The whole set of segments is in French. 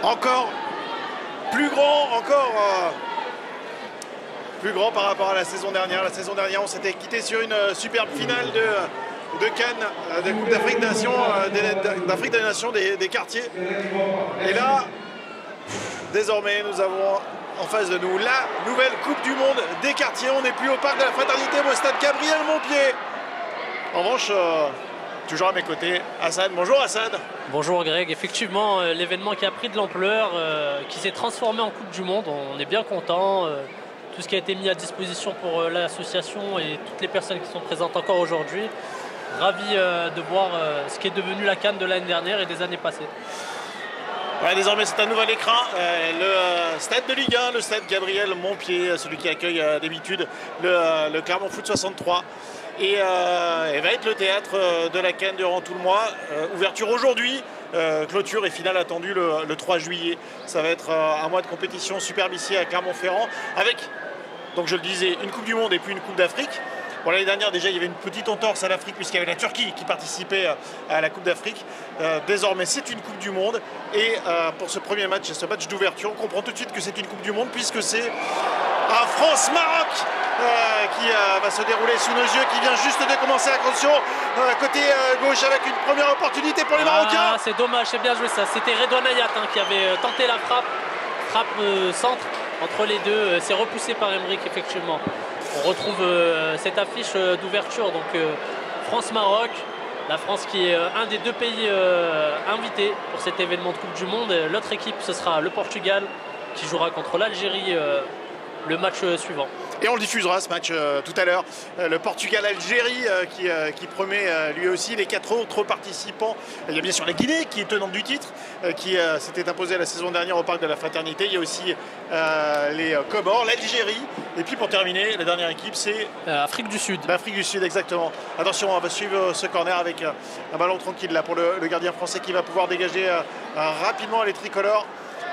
encore plus grand, plus grand par rapport à la saison dernière. La saison dernière, on s'était quitté sur une superbe finale de Cannes, de Coupe d'Afrique des Nations, des quartiers. Et là, désormais, nous avons en face de nous la nouvelle Coupe du Monde des quartiers. On n'est plus au Parc de la Fraternité, mais au stade Gabriel Montpied. En revanche, toujours à mes côtés, Hassan. Bonjour Hassan. Bonjour Greg. Effectivement, l'événement qui a pris de l'ampleur, qui s'est transformé en Coupe du Monde, on est bien content. Tout ce qui a été mis à disposition pour l'association et toutes les personnes qui sont présentes encore aujourd'hui. Ravi de voir ce qui est devenu la Cannes de l'année dernière et des années passées. Ouais, désormais, c'est un nouvel écran. Le stade de Ligue 1, le stade Gabriel Montpied, celui qui accueille d'habitude le Clermont Foot 63. Et va être le théâtre de la Cannes durant tout le mois. Ouverture aujourd'hui, clôture et finale attendue le 3 juillet. Ça va être un mois de compétition superbe ici à Clermont-Ferrand avec, donc je le disais, une Coupe du Monde et puis une Coupe d'Afrique. Bon, l'année dernière, déjà, il y avait une petite entorse à l'Afrique puisqu'il y avait la Turquie qui participait à la Coupe d'Afrique. Désormais, c'est une Coupe du Monde. Et pour ce premier match, ce match d'ouverture, on comprend tout de suite que c'est une Coupe du Monde puisque c'est un France-Maroc qui va se dérouler sous nos yeux, qui vient juste de commencer. Attention, côté gauche avec une première opportunité pour les Marocains. C'est dommage, c'est bien joué ça. C'était Redouane Ayat qui avait tenté la frappe centre entre les deux. C'est repoussé par Emeric, effectivement. On retrouve cette affiche d'ouverture, donc France-Maroc. La France qui est un des deux pays invités pour cet événement de Coupe du Monde. L'autre équipe, ce sera le Portugal qui jouera contre l'Algérie le match suivant. Et on le diffusera ce match tout à l'heure. Le Portugal-Algérie qui promet lui aussi les 4 autres participants. Il y a bien sûr la Guinée qui est tenante du titre, qui s'était imposée la saison dernière au Parc de la Fraternité. Il y a aussi les Comores, l'Algérie. Et puis pour terminer, la dernière équipe, c'est Afrique du Sud. L'Afrique du Sud, exactement. Attention, on va suivre ce corner avec un ballon tranquille là pour le gardien français qui va pouvoir dégager rapidement les tricolores.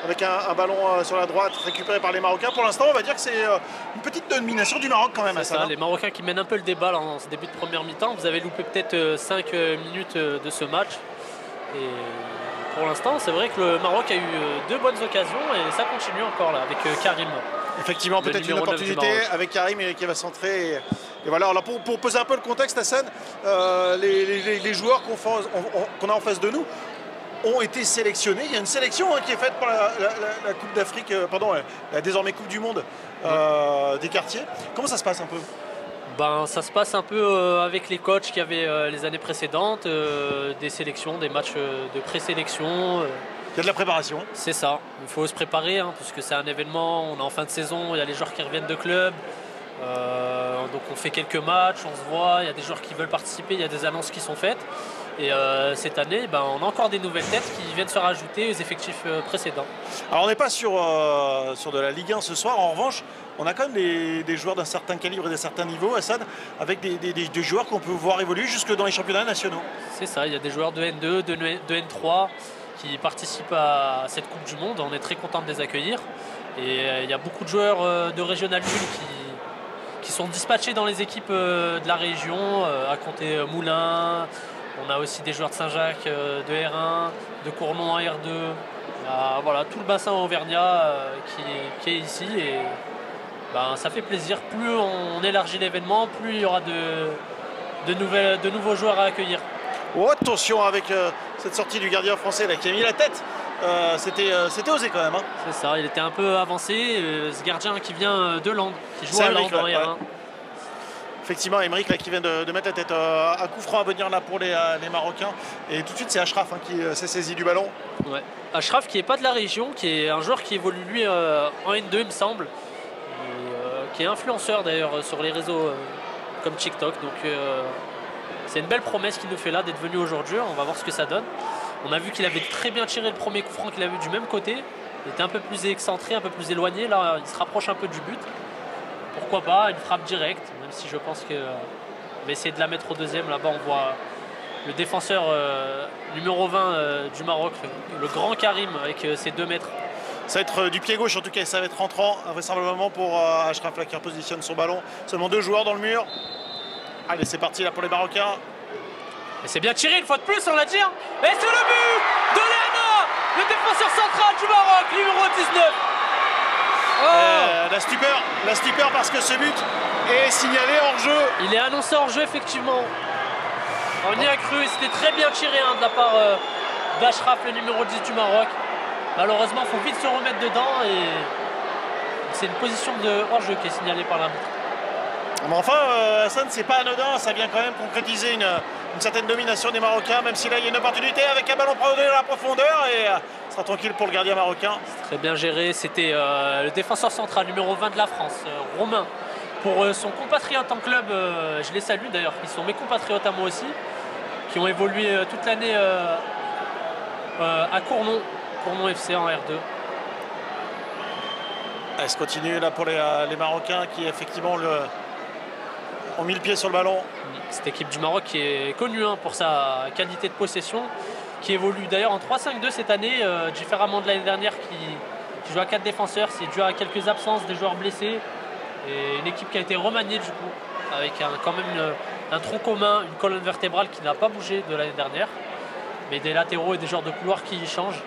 Avec un ballon sur la droite récupéré par les Marocains. Pour l'instant, on va dire que c'est une petite domination du Maroc quand même. C'est ça, les Marocains qui mènent un peu le débat là, en ce début de première mi-temps. Vous avez loupé peut-être 5 minutes de ce match. Et pour l'instant, c'est vrai que le Maroc a eu 2 bonnes occasions et ça continue encore là avec Karim. Effectivement, peut-être une opportunité avec Karim qui va centrer. Et voilà, alors pour poser un peu le contexte, Hassan, les joueurs qu'on a en face de nous ont été sélectionnés. Il y a une sélection qui est faite par la Coupe d'Afrique, la désormais Coupe du Monde des quartiers. Comment ça se passe un peu? Ça se passe un peu avec les coachs qu'il y avait les années précédentes, des sélections, des matchs de présélection. Il y a de la préparation. C'est ça, il faut se préparer puisque c'est un événement, on est en fin de saison, il y a les joueurs qui reviennent de club. Donc on fait quelques matchs, on se voit, il y a des joueurs qui veulent participer, il y a des annonces qui sont faites. Et cette année, on a encore des nouvelles têtes qui viennent se rajouter aux effectifs précédents. Alors on n'est pas sur de la Ligue 1 ce soir, en revanche, on a quand même des joueurs d'un certain calibre et d'un certain niveau, Hassan, avec des joueurs qu'on peut voir évoluer jusque dans les championnats nationaux. C'est ça, il y a des joueurs de N2, de N3 qui participent à cette Coupe du Monde. On est très content de les accueillir. Et il y a beaucoup de joueurs de Régional 1 qui sont dispatchés dans les équipes de la région, à compter Moulins. On a aussi des joueurs de Saint-Jacques, de R1, de Cournon en R2. Voilà, tout le bassin auvergnat qui est ici. Et ça fait plaisir. Plus on élargit l'événement, plus il y aura de nouveaux joueurs à accueillir. Oh, attention avec cette sortie du gardien français là, qui a mis la tête. C'était osé quand même. C'est ça, il était un peu avancé. Ce gardien qui vient de Lens, qui joue à Lens en R1. Ouais. Effectivement, Emeric là, qui vient de mettre la tête. Un coup franc à venir là pour les Marocains. Et tout de suite, c'est Achraf qui s'est saisi du ballon. Ouais. Achraf qui n'est pas de la région, qui est un joueur qui évolue lui en N2, il me semble. Et, qui est influenceur d'ailleurs sur les réseaux comme TikTok. Donc c'est une belle promesse qu'il nous fait là d'être venu aujourd'hui. On va voir ce que ça donne. On a vu qu'il avait très bien tiré le premier coup franc qu'il a vu du même côté. Il était un peu plus excentré, un peu plus éloigné. Là, il se rapproche un peu du but. Pourquoi pas, une frappe directe, même si je pense qu'on va essayer de la mettre au deuxième. Là-bas, on voit le défenseur numéro 20 du Maroc, le grand Karim, avec ses 2 mètres. Ça va être du pied gauche, en tout cas, ça va être rentrant, vraisemblablement pour Achraf là, qui repositionne son ballon. Seulement 2 joueurs dans le mur. Allez, c'est parti là pour les Marocains. Et c'est bien tiré une fois de plus, on l'a dit. Et c'est le but de Léana le défenseur central du Maroc, numéro 19. La stupeur parce que ce but est signalé hors jeu. Il est annoncé hors jeu, effectivement. On y a cru, c'était très bien tiré de la part d'Achraf, le numéro 10 du Maroc. Malheureusement, il faut vite se remettre dedans et c'est une position de hors jeu qui est signalée par l'arbitre. Mais enfin, Hassan, c'est pas anodin, ça vient quand même concrétiser une certaine domination des Marocains, même si là il y a une opportunité avec un ballon prolongé dans la profondeur et ce sera tranquille pour le gardien marocain. Très bien géré, c'était le défenseur central numéro 20 de la France, Romain. Pour son compatriote en club, je les salue d'ailleurs, ils sont mes compatriotes à moi aussi, qui ont évolué toute l'année à Cournon FC en R2. Elle se continue là pour les Marocains qui effectivement ont mis le pied sur le ballon. Cette équipe du Maroc qui est connue pour sa qualité de possession, qui évolue d'ailleurs en 3-5-2 cette année, différemment de l'année dernière qui joue à 4 défenseurs. C'est dû à quelques absences, des joueurs blessés. Et une équipe qui a été remaniée du coup, avec quand même un tronc commun, une colonne vertébrale qui n'a pas bougé de l'année dernière. Mais des latéraux et des joueurs de couloir qui changent.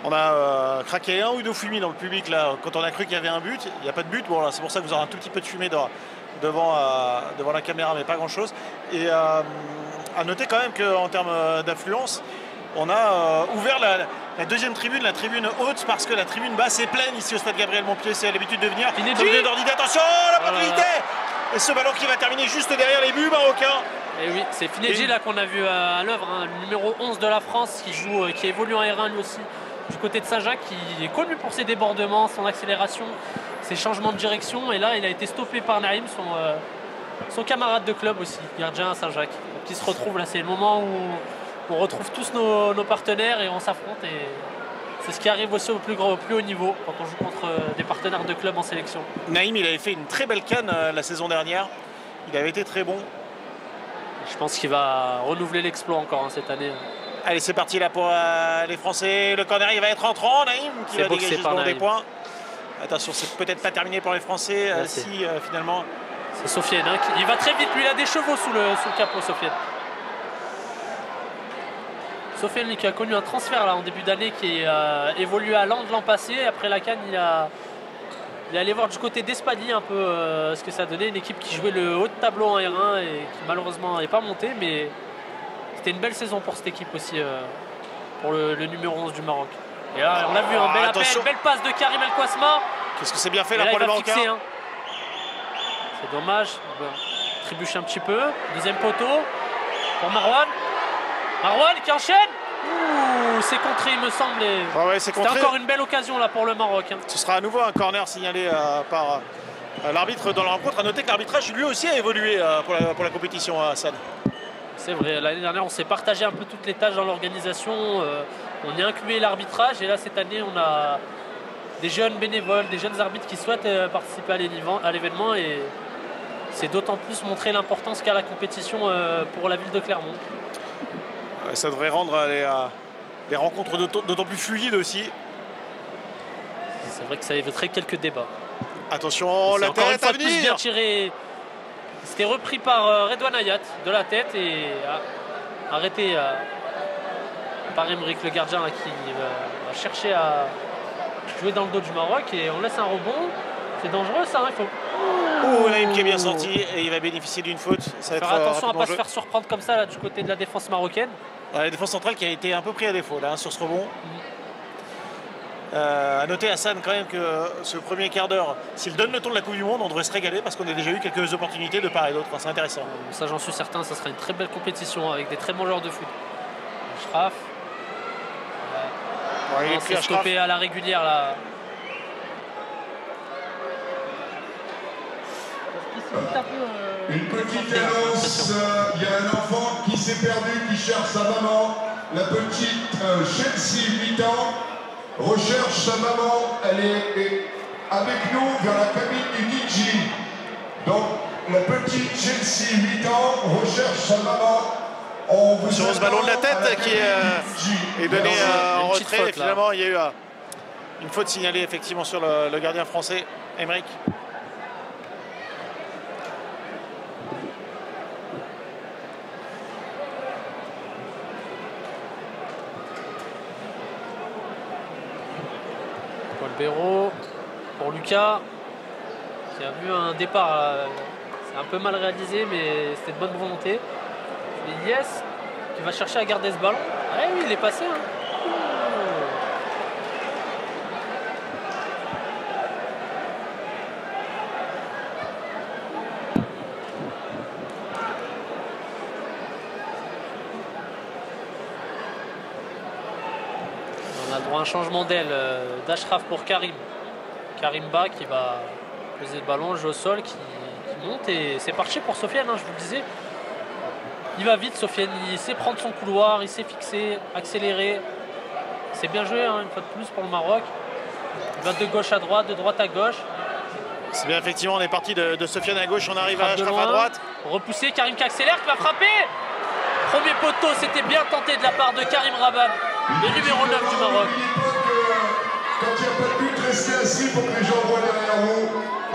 On a craqué un ou deux fumées dans le public là, quand on a cru qu'il y avait un but. Il n'y a pas de but, bon là c'est pour ça que vous aurez un tout petit peu de fumée devant la caméra, mais pas grand chose. Et à noter quand même qu'en termes d'affluence, on a ouvert la deuxième tribune, la tribune haute, parce que la tribune basse est pleine ici au stade Gabriel Montpied. C'est l'habitude de venir. Attention, la possibilité. Et ce ballon qui va terminer juste derrière les buts marocains. Et oui, c'est Finedji là qu'on a vu à l'œuvre, le numéro 11 de la France qui évolue en R1 lui aussi, du côté de Saint-Jacques, qui est connu pour ses débordements, son accélération, ses changements de direction. Et là, il a été stoppé par Naïm, son camarade de club aussi, gardien à Saint-Jacques. Donc il se retrouve là, c'est le moment où on retrouve tous nos partenaires et on s'affronte. Et c'est ce qui arrive aussi au plus haut niveau quand on joue contre des partenaires de club en sélection. Naïm, il avait fait une très belle canne la saison dernière. Il avait été très bon. Je pense qu'il va renouveler l'exploit encore cette année. Allez, c'est parti là pour les Français. Le corner, il va être entrant. Naïm qui va dégager des points. Attention, c'est peut-être pas terminé pour les Français. Finalement. C'est Sofiane. Il va très vite. Lui, il a des chevaux sous le capot, Sofiane. Sofiane qui a connu un transfert là en début d'année qui évolué à Lens l'an passé. Après la CAN, il est allé voir du côté d'Espagne un peu ce que ça donnait. Une équipe qui jouait le haut de tableau en R1 et qui malheureusement n'est pas montée. Mais c'était une belle saison pour cette équipe aussi, pour le numéro 11 du Maroc. Et là, on a vu un bel appel, belle passe de Karim El Kouasma. Qu'est-ce que c'est bien fait là pour les Marocains. C'est dommage. Trébuche un petit peu. Deuxième poteau pour Marwan. Marwan qui enchaîne. Ouh, c'est contré, il me semble. C'était encore une belle occasion là pour le Maroc. Ce sera à nouveau un corner signalé par l'arbitre dans la rencontre. À noter que l'arbitrage lui aussi a évolué pour la compétition à Hassan. C'est vrai, l'année dernière on s'est partagé un peu toutes les tâches dans l'organisation. On y a inclus l'arbitrage et là cette année on a des jeunes bénévoles, des jeunes arbitres qui souhaitent participer à l'événement et c'est d'autant plus montrer l'importance qu'a la compétition pour la ville de Clermont. Ça devrait rendre les rencontres d'autant plus fluides aussi. C'est vrai que ça éviterait quelques débats. Attention, la tête à venir. Bien tiré. C'était repris par Redouane Ayat de la tête et arrêté par Emeric, le gardien là, qui va chercher à jouer dans le dos du Maroc et on laisse un rebond. C'est dangereux ça, il faut... Oh, Naïm qui est bien sorti et il va bénéficier d'une faute. Ça va faire attention à ne pas se faire surprendre comme ça là, du côté de la défense marocaine. La défense centrale qui a été un peu pris à défaut là, sur ce rebond. À noter Hassan quand même que ce premier quart d'heure, s'il donne le ton de la Coupe du Monde, on devrait se régaler parce qu'on a déjà eu quelques opportunités de part et d'autre. C'est intéressant. Ça j'en suis certain, ça sera une très belle compétition avec des très bons joueurs de foot. Achraf. Il s'est stoppé à la régulière là. Une petite annonce, il y a un enfant qui s'est perdu, qui cherche sa maman. La petite Chelsea, 8 ans, recherche sa maman. Elle est avec nous vers la cabine du DJ. Donc, la petite Chelsea, 8 ans, recherche sa maman. Sur ce ballon de la tête qui est donné en retrait. Faute, et finalement, il y a eu une faute signalée effectivement sur le gardien français, Emeric. Bolbero pour Lucas qui a vu un départ, c'est un peu mal réalisé mais c'était de bonne volonté. Et Yes qui va chercher à garder ce ballon. Ah oui, il est passé. Hein. On a le droit à un changement d'aile d'Ashraf pour Karim. Karim Ba qui va poser le ballon, jeu au sol, qui monte et c'est parti pour Sofiane, hein, je vous le disais. Il va vite Sofiane, il sait prendre son couloir, il sait fixer, accélérer. C'est bien joué hein, une fois de plus pour le Maroc. Il va de gauche à droite, de droite à gauche. C'est bien effectivement, on est parti de Sofiane à gauche, on arrive à Ashraf à droite. Repoussé, Karim qui accélère, qui va frapper. Premier poteau, c'était bien tenté de la part de Karim Rabab, le numéro 9 du Maroc. Quand il n'y a pas de but, restez assis pour que les gens voient derrière vous.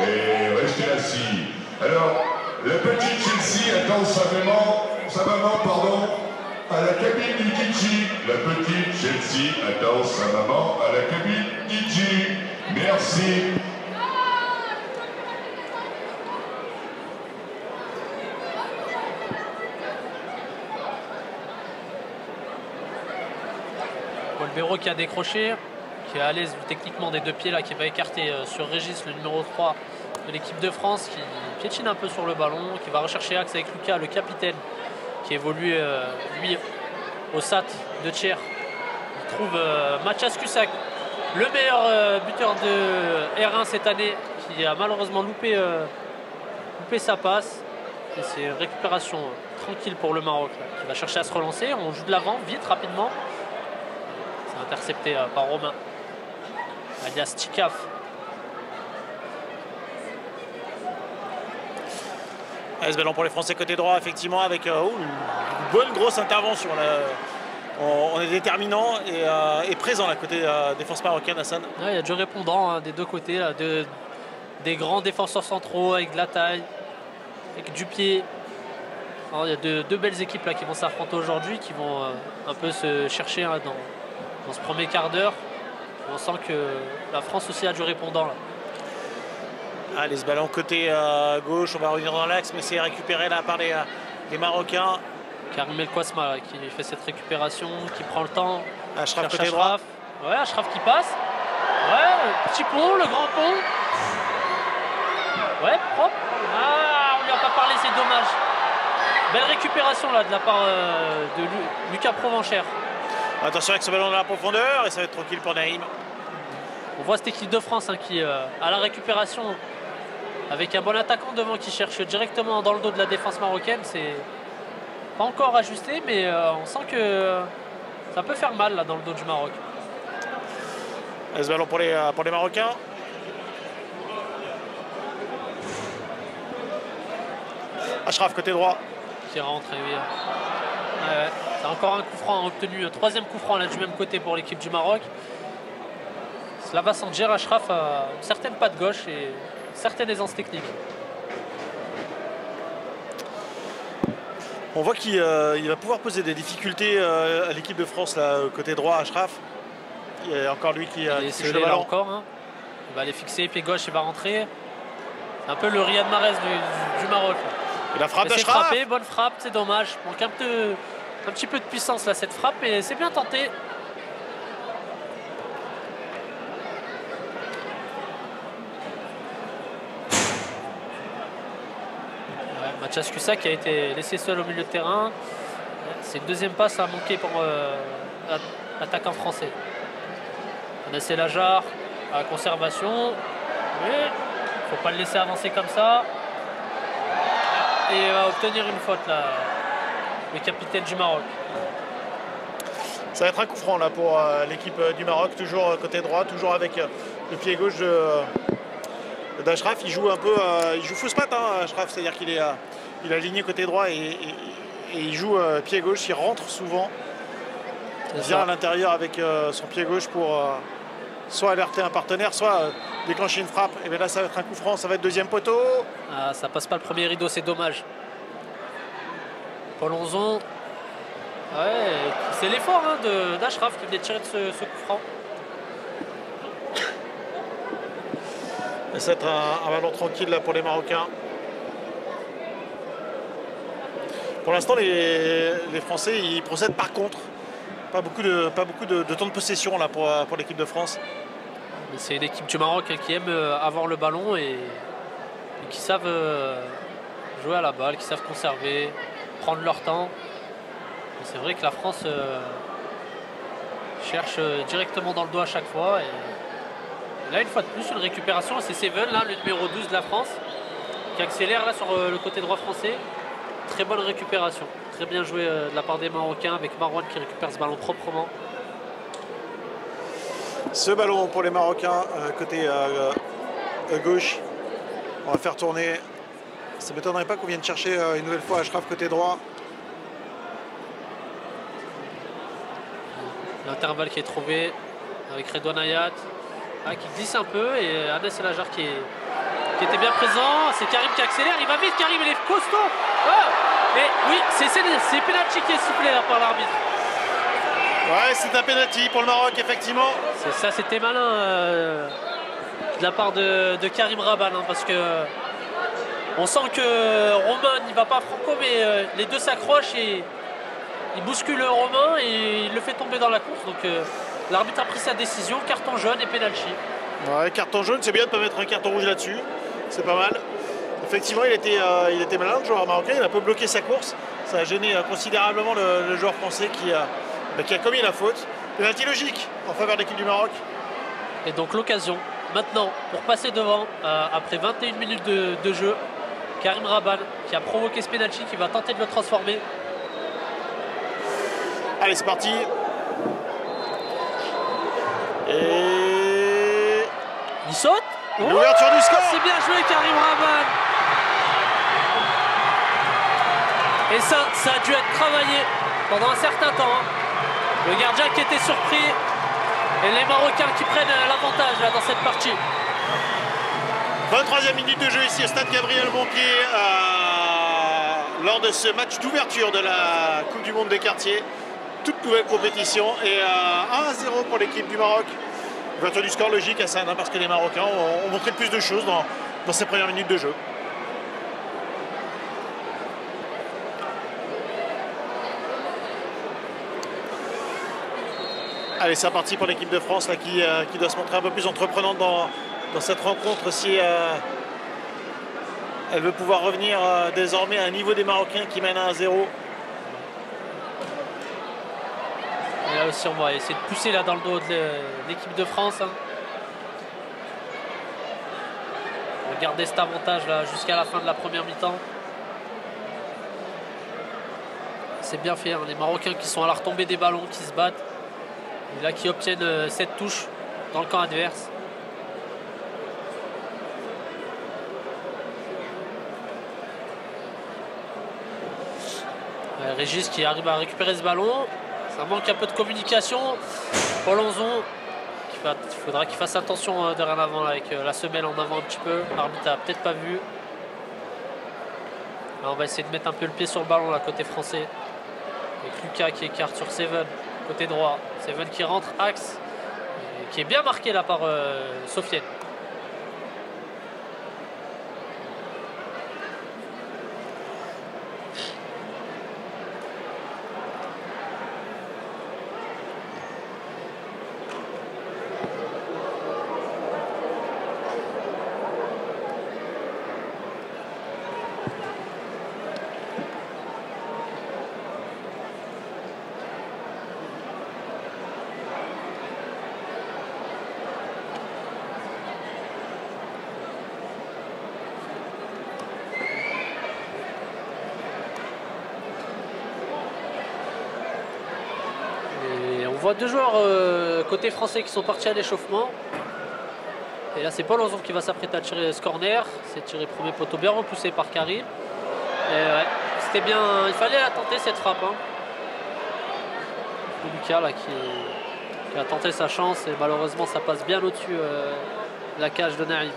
Et restez assis. Alors, la petite Chelsea attend sa maman, à la cabine du Gigi. La petite Chelsea attend sa maman à la cabine Gigi. Merci. Bolbero qui a décroché, qui est à l'aise techniquement des deux pieds là, qui va écarter sur Régis, le numéro 3 de l'équipe de France, qui piétine un peu sur le ballon, qui va rechercher axe avec Lucas, le capitaine, qui évolue lui au SAT de Thiers. Il trouve Mathias Cusack, le meilleur buteur de R1 cette année, qui a malheureusement loupé sa passe. Et c'est une récupération tranquille pour le Maroc, là, qui va chercher à se relancer. On joue de l'avant, vite, rapidement. C'est intercepté par Romain, alias Tikaf. Ce ballon pour les Français côté droit, effectivement, avec une bonne grosse intervention. Là. On est déterminant et présent là, côté défense marocaine, Hassan. Ouais, il y a du répondant hein, des deux côtés, là, des grands défenseurs centraux avec de la taille, avec du pied. Alors, il y a deux belles équipes là, qui vont s'affronter aujourd'hui, qui vont un peu se chercher hein, dans ce premier quart d'heure. On sent que la France aussi a du répondant là. Allez, ce ballon côté gauche, on va revenir dans l'axe, mais c'est récupéré là par les Marocains. Karim El Kouasma qui fait cette récupération, qui prend le temps. Ashraf côté droit. Ouais, Ashraf qui passe. Ouais, le petit pont, le grand pont. Ouais, propre. Ah, on lui a pas parlé, c'est dommage. Belle récupération là de la part de Lucas Provenchère. Attention avec ce ballon dans la profondeur et ça va être tranquille pour Naïm. On voit cette équipe de France hein, qui a la récupération avec un bon attaquant devant qui cherche directement dans le dos de la défense marocaine. C'est pas encore ajusté, mais on sent que ça peut faire mal là, dans le dos du Maroc. Et ce ballon pour les Marocains. Ashraf côté droit. Qui rentre, oui. Ouais. C'est encore un coup franc obtenu, troisième coup franc là, du même côté pour l'équipe du Maroc. Slava Sanjer, Ashraf a une certaine patte gauche et une certaine aisance technique. On voit qu'il va pouvoir poser des difficultés à l'équipe de France là, côté droit, Ashraf. Il y a encore lui qui touche le ballon. Encore, hein. Il va aller fixer, pied gauche, il va rentrer. C'est un peu le Riyad Mahrez du Maroc. Là. Et la frappe d'Ashraf. Bonne frappe, c'est dommage. Manque un petit peu de puissance là cette frappe, mais c'est bien tenté. Ouais, Mathias Cusack qui a été laissé seul au milieu de terrain. C'est une deuxième passe à manquer pour l'attaquant français. Anacé Lajar à la conservation. Il ne faut pas le laisser avancer comme ça. Et il va obtenir une faute là, le capitaine du Maroc. Ça va être un coup franc là pour l'équipe du Maroc, toujours côté droit, toujours avec le pied gauche d'Ashraf. Il joue un peu, il joue fausse patte, hein, Ashraf, c'est-à-dire qu'il est aligné côté droit et il joue pied gauche. Il rentre souvent, vient à l'intérieur avec son pied gauche pour soit alerter un partenaire, soit déclencher une frappe. Et bien là, ça va être un coup franc, ça va être deuxième poteau. Ah, ça passe pas le premier rideau, c'est dommage. Paul Onzon. Ouais, c'est l'effort hein, d'Ashraf qui venait de tirer de ce coup franc. Et c'est un ballon tranquille là pour les Marocains. Pour l'instant, les Français ils procèdent par contre. Pas beaucoup de temps de possession là pour l'équipe de France. C'est une équipe du Maroc qui aime avoir le ballon et qui savent jouer à la balle, qui savent conserver, prendre leur temps. C'est vrai que la France cherche directement dans le dos à chaque fois. Et là, une fois de plus, une récupération. C'est Seven, là, le numéro 12 de la France, qui accélère là sur le côté droit français. Très bonne récupération. Très bien joué de la part des Marocains avec Marouane qui récupère ce ballon proprement. Ce ballon pour les Marocains, côté gauche. On va faire tourner. Ça ne m'étonnerait pas qu'on vienne chercher une nouvelle fois Achraf côté droit. L'intervalle qui est trouvé avec Redouane Ayat qui glisse un peu et Anas El Hajar qui était bien présent. C'est Karim qui accélère, il va vite, Karim il est costaud. Et oui, c'est penalty qui est sifflé là par l'arbitre. Ouais, c'est un penalty pour le Maroc effectivement. Ça c'était malin de la part de Karim Raban parce que on sent que Romain n'y va pas franco mais les deux s'accrochent et il bouscule Romain et il le fait tomber dans la course. Donc l'arbitre a pris sa décision, carton jaune et penalty. Ouais, carton jaune, c'est bien de ne pas mettre un carton rouge là-dessus. C'est pas mal. Effectivement, il était malin, le joueur marocain. Il a un peu bloqué sa course. Ça a gêné considérablement le joueur français qui a commis la faute. Penalty logique en faveur de l'équipe du Maroc. Et donc l'occasion maintenant pour passer devant après 21 minutes de jeu. Karim Raban qui a provoqué ce penalty qui va tenter de le transformer. Allez, c'est parti. Et il saute. L'ouverture du score. C'est bien joué Karim Raban. Et ça a dû être travaillé pendant un certain temps. Le gardien qui était surpris et les Marocains qui prennent l'avantage là dans cette partie. 23e minute de jeu ici au stade Gabriel Montpied lors de ce match d'ouverture de la Coupe du Monde des quartiers. Toute nouvelle compétition et 1-0 pour l'équipe du Maroc. Ouverture du score logique Hassan parce que les Marocains ont montré plus de choses dans ces premières minutes de jeu. Allez, c'est parti pour l'équipe de France là, qui doit se montrer un peu plus entreprenante dans cette rencontre si elle veut pouvoir revenir désormais à un niveau des Marocains qui mènent à 1-0. Et là aussi, on va essayer de pousser là dans le dos de l'équipe de France. On va garder cet avantage là jusqu'à la fin de la première mi-temps. C'est bien fait, hein, les Marocains qui sont à la retombée des ballons, qui se battent. Et là qui obtiennent cette touche dans le camp adverse. Régis qui arrive à récupérer ce ballon. Ça manque un peu de communication. Paul Onzon, il faudra qu'il fasse attention dorénavant avec la semelle en avant un petit peu. L'arbitre n'a peut-être pas vu. Là, on va essayer de mettre un peu le pied sur le ballon là côté français. Avec Lucas qui écarte sur Seven, côté droit. Seven qui rentre, axe, qui est bien marqué là par Sofiane. On voit deux joueurs côté français qui sont partis à l'échauffement. Et là c'est Paul Onzon qui va s'apprêter à tirer ce corner. C'est tiré premier poteau bien repoussé par Karim. Ouais, c'était bien, il fallait la tenter cette frappe. Hein. Lucas là qui a tenté sa chance et malheureusement ça passe bien au-dessus de la cage de Naïm.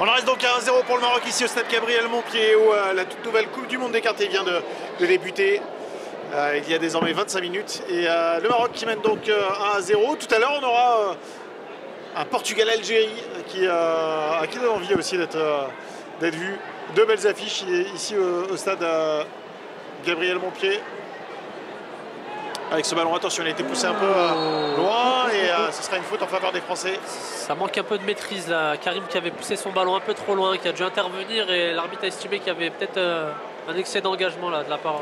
On en reste donc à 1-0 pour le Maroc ici au stade Gabriel Montpied où la toute nouvelle Coupe du Monde des quartiers vient de débuter. Il y a désormais 25 minutes et le Maroc qui mène donc 1-0. Tout à l'heure on aura un Portugal-Algérie qui donne envie aussi d'être vu. Deux belles affiches ici au stade Gabriel Montpied. Avec ce ballon, attention, il a été poussé un peu loin et ce sera une faute en faveur des Français. Ça manque un peu de maîtrise là. Karim qui avait poussé son ballon un peu trop loin, qui a dû intervenir et l'arbitre a estimé qu'il y avait peut-être un excès d'engagement là de la part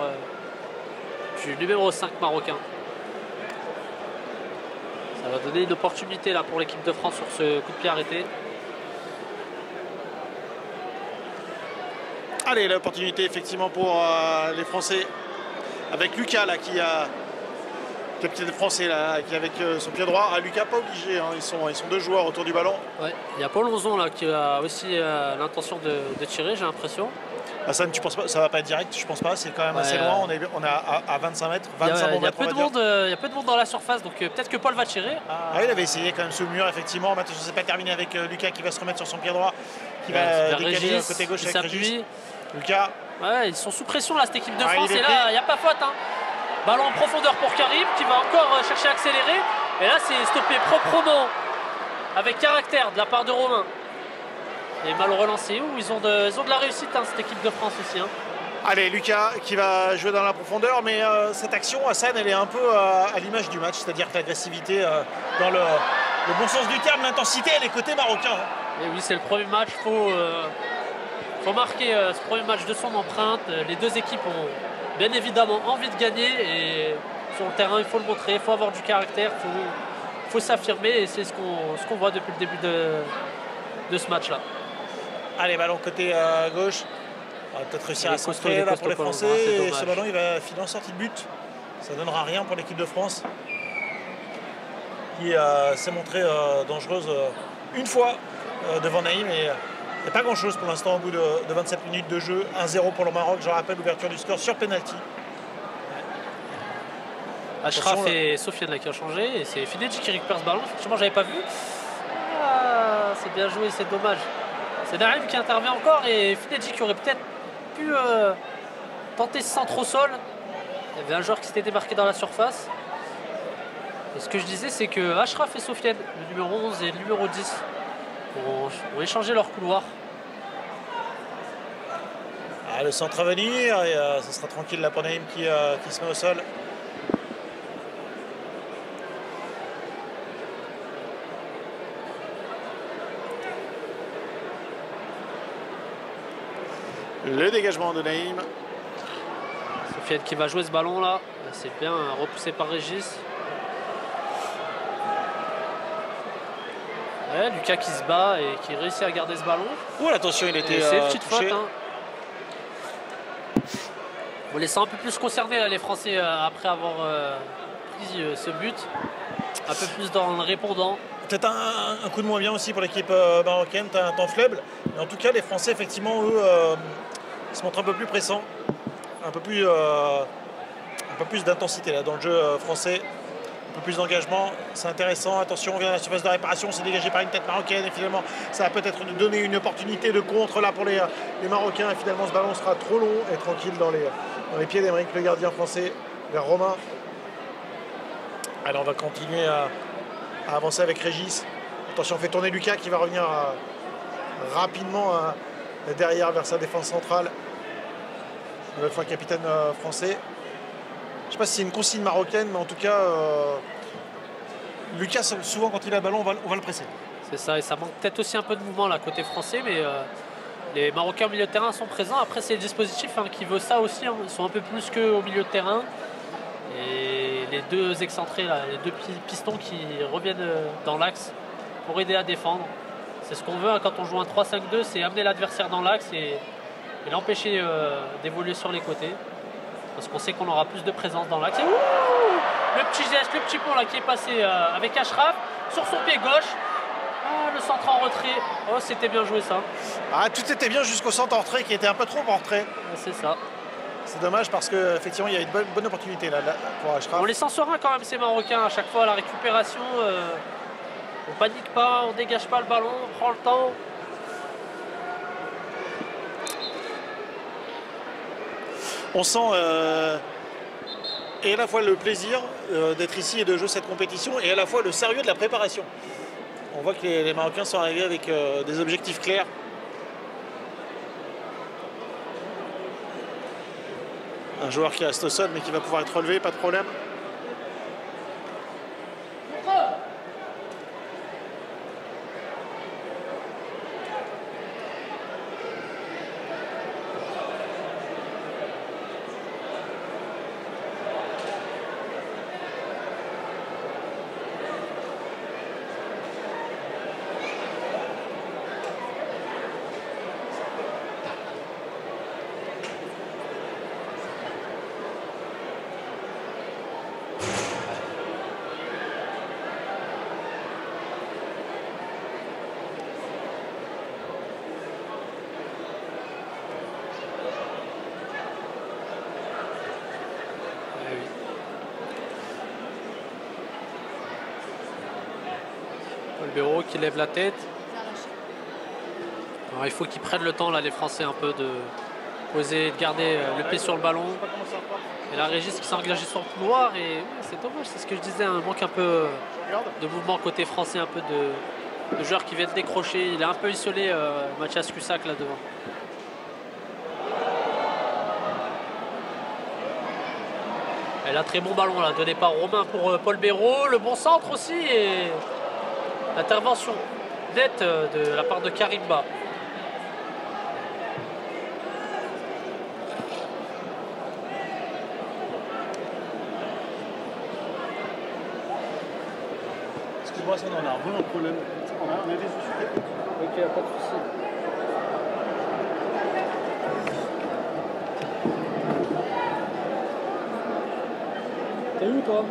du numéro 5 marocain. Ça va donner une opportunité là pour l'équipe de France sur ce coup de pied arrêté. Allez, l'opportunité effectivement pour les Français avec Lucas là qui a capitaine français là, qui avec son pied droit. Lucas pas obligé, hein. Ils sont deux joueurs autour du ballon. Ouais, il y a Paul Lonzon là qui a aussi l'intention de tirer, j'ai l'impression. Hassan, tu penses pas, ça va pas être direct, je pense pas, c'est quand même assez loin, on est à 25 mètres, 25 mètres. Il y a peu de monde dans la surface, donc peut-être que Paul va tirer. Il avait essayé quand même sous le mur, effectivement. Maintenant, je ne sais pas terminé avec Lucas qui va se remettre sur son pied droit, qui va décaler côté gauche avec Régis. Lucas. Ouais, ils sont sous pression là, cette équipe de France, et là, il n'y a pas faute. Hein. Ballon en profondeur pour Karim qui va encore chercher à accélérer. Et là, c'est stoppé proprement avec caractère de la part de Romain. Et mal relancé. Ils ont de la réussite, hein, cette équipe de France aussi. Hein. Allez, Lucas qui va jouer dans la profondeur, mais cette action, Hassan, elle est un peu à l'image du match, c'est-à-dire que l'agressivité, dans le bon sens du terme, l'intensité, elle est côté marocain. Et oui, c'est le premier match. Faut marquer ce premier match de son empreinte. Les deux équipes ont bien évidemment envie de gagner et sur le terrain, il faut le montrer, il faut avoir du caractère, il faut s'affirmer et c'est ce qu'on voit depuis le début de ce match-là. Allez, ballon côté gauche. On va peut-être réussir à centrer là pour les Français. Et ce ballon, il va filer en sortie de but. Ça ne donnera rien pour l'équipe de France qui s'est montrée dangereuse une fois devant Naïm. Et il n'y a pas grand-chose pour l'instant au bout de 27 minutes de jeu. 1-0 pour le Maroc. Je rappelle l'ouverture du score sur penalty. Achraf et Sofiane là qui ont changé. Et c'est Finedji qui récupère ce ballon. Effectivement, j'avais pas vu. Ah, c'est bien joué, c'est dommage. C'est Naïm qui intervient encore et Finedji qui aurait peut-être pu tenter ce centre au sol. Il y avait un joueur qui s'était démarqué dans la surface. Et ce que je disais, c'est que Achraf et Sofiane, le numéro 11 et le numéro 10, ont échangé leur couloir. Le centre à venir et ce sera tranquille là pour Naïm qui se met au sol. Le dégagement de Naïm. Sofiane qui va jouer ce ballon là. C'est bien repoussé par Régis. Ouais, Lucas qui se bat et qui réussit à garder ce ballon. Oh attention, il était c'est une petite faute. Hein. On les sent un peu plus concernés là, les Français après avoir pris ce but. Un peu plus dans le répondant. Peut-être un coup de moins bien aussi pour l'équipe marocaine, tu as un temps faible. Mais en tout cas, les Français, effectivement, eux, se montrent un peu plus pressants. Un peu plus d'intensité là dans le jeu français. Un peu plus d'engagement. C'est intéressant. Attention, on vient à la surface de réparation. C'est dégagé par une tête marocaine. Et finalement, ça va peut-être donner une opportunité de contre là pour les Marocains. Et finalement, ce ballon sera trop long et tranquille dans les pieds d'Emeric, le gardien français, vers Romain. Alors, on va continuer à avancer avec Régis. Attention, on fait tourner Lucas qui va revenir rapidement derrière vers sa défense centrale. Nouvelle fois capitaine français. Je ne sais pas si c'est une consigne marocaine, mais en tout cas, Lucas, souvent quand il a le ballon, on va le presser. C'est ça, et ça manque peut-être aussi un peu de mouvement là côté français, mais les Marocains au milieu de terrain sont présents. Après, c'est le dispositif qui veut ça aussi. Hein. Ils sont un peu plus qu'au milieu de terrain. Et les deux excentrés, là, les deux pistons qui reviennent dans l'axe pour aider à défendre. C'est ce qu'on veut hein, quand on joue un 3-5-2, c'est amener l'adversaire dans l'axe et l'empêcher d'évoluer sur les côtés. Parce qu'on sait qu'on aura plus de présence dans l'axe. Le petit geste, le petit pont là, qui est passé avec Achraf sur son pied gauche. Le centre en retrait. Oh, c'était bien joué ça. Tout était bien jusqu'au centre en retrait qui était un peu trop en retrait. C'est ça. C'est dommage parce qu'effectivement il y a une bonne opportunité là pour Achraf. On les sent sereins quand même ces Marocains à chaque fois à la récupération. On panique pas, on dégage pas le ballon, on prend le temps. On sent et à la fois le plaisir d'être ici et de jouer cette compétition et à la fois le sérieux de la préparation. On voit que les Marocains sont arrivés avec des objectifs clairs. Un joueur qui reste au sol mais qui va pouvoir être relevé, pas de problème. Béraud qui lève la tête. Alors, il faut qu'ils prennent le temps là les Français un peu de poser, de garder le pied sur le ballon. Et la Régis qui s'est engagée sur le couloir et c'est dommage, c'est ce que je disais, un manque un peu de mouvement côté français, un peu de joueurs qui viennent décrocher. Il est un peu isolé Mathias Cussac là devant. Elle a très bon ballon là, donné par Romain pour Paul Béraud. Le bon centre aussi et l'intervention nette de la part de Karimba. Excuse-moi, ça on a vraiment un problème. On a des soucis. Ok, pas de souci. T'es où toi?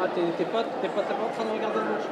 Ah, t'es pas en train de regarder le match?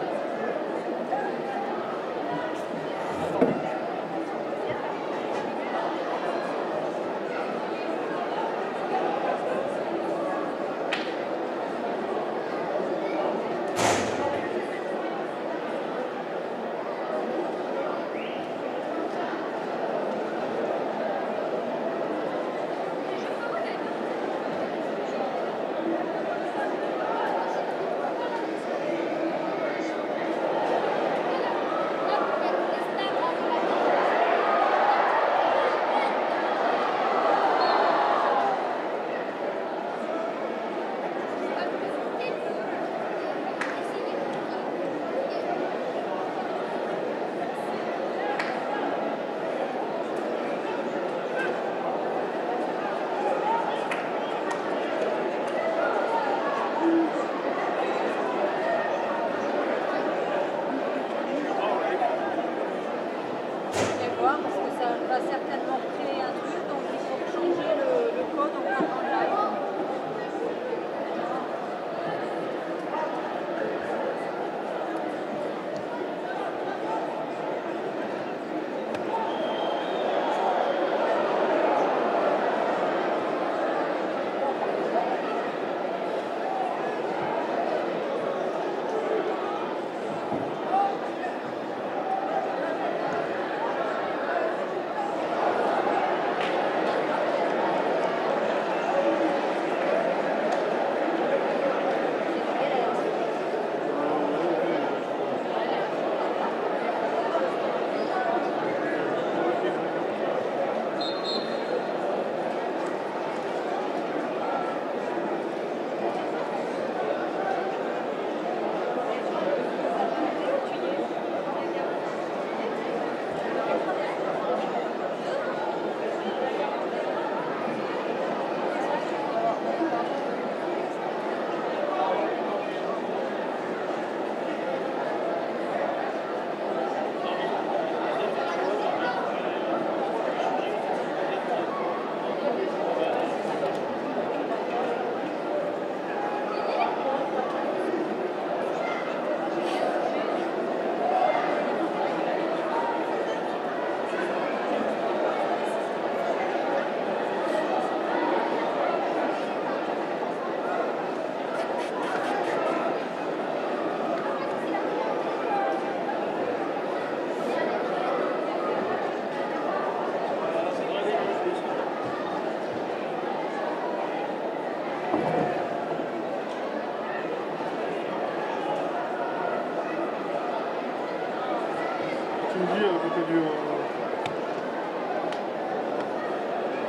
plus.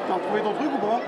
T'as retrouvé ton truc ou pas?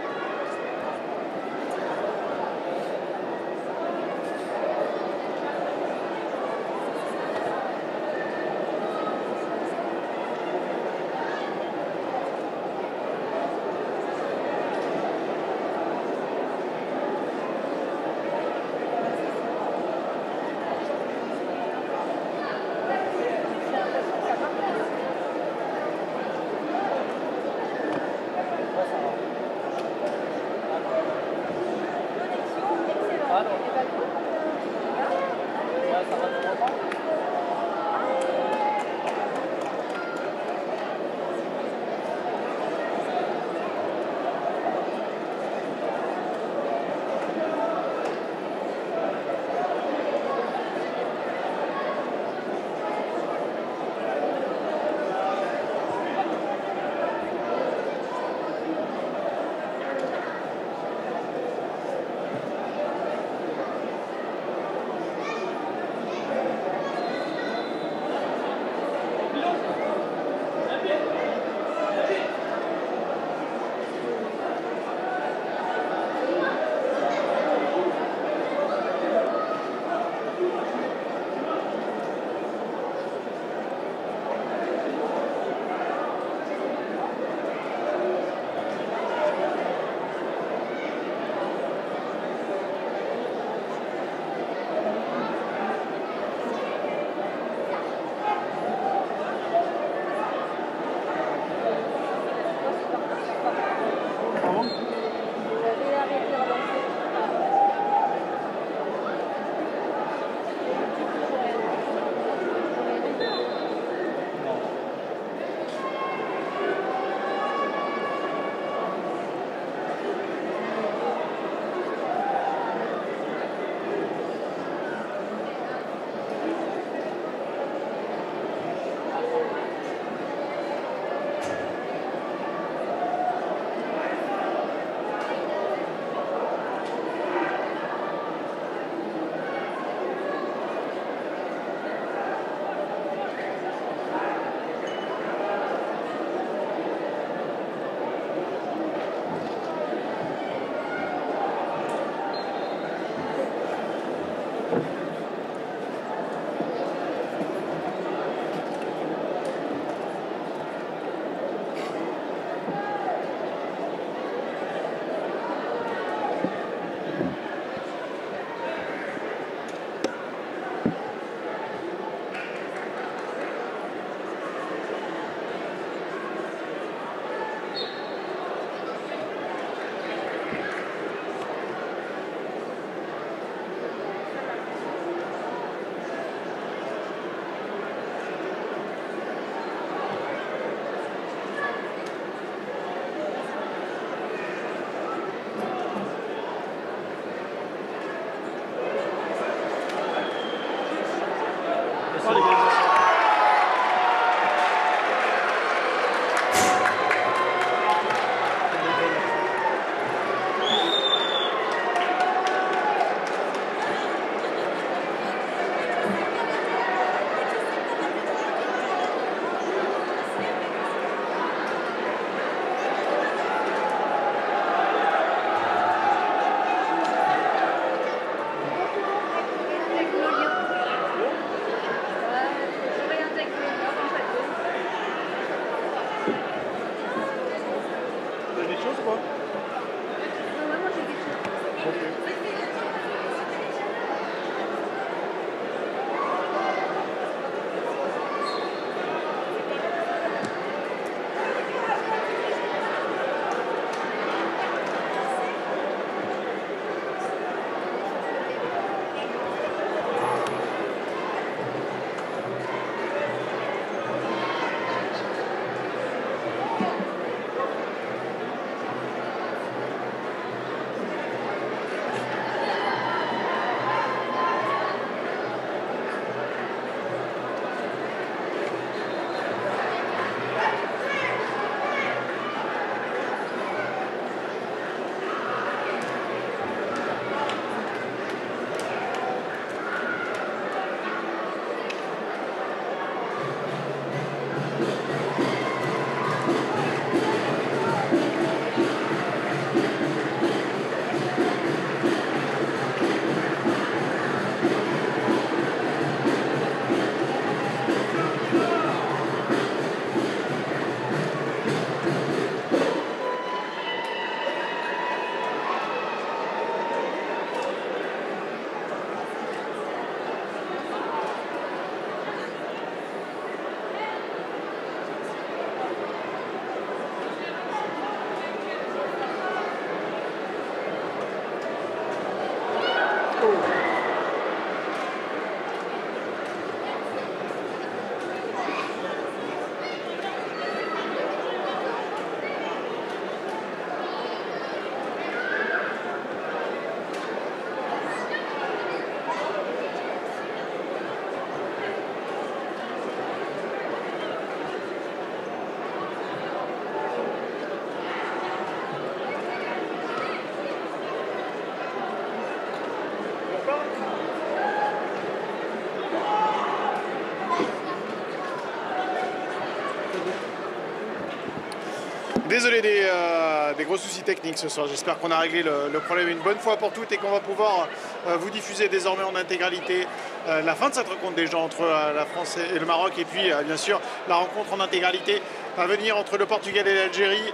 Désolé des gros soucis techniques ce soir, j'espère qu'on a réglé le problème une bonne fois pour toutes et qu'on va pouvoir vous diffuser désormais en intégralité la fin de cette rencontre déjà entre la France et le Maroc, et puis bien sûr la rencontre en intégralité à venir entre le Portugal et l'Algérie.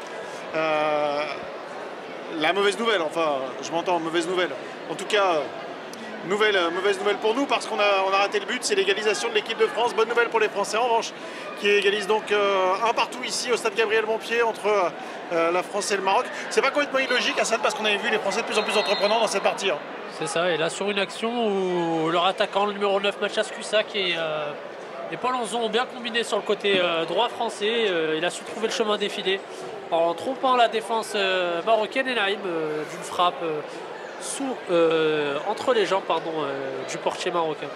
La mauvaise nouvelle, enfin je m'entends, mauvaise nouvelle, en tout cas mauvaise nouvelle pour nous parce qu'on a raté le but, c'est l'égalisation de l'équipe de France. Bonne nouvelle pour les Français en revanche qui égalise donc un partout ici au stade Gabriel Montpied entre la France et le Maroc. C'est pas complètement illogique, Hassan, parce qu'on avait vu les Français de plus en plus entreprenants dans cette partie. Hein. C'est ça, et là sur une action où leur attaquant, le numéro 9, Mathias Cussac, et Paul Anzon ont bien combiné sur le côté droit français. Il a su trouver le chemin défilé en trompant la défense marocaine et Naïm d'une frappe entre les jambes du portier marocain.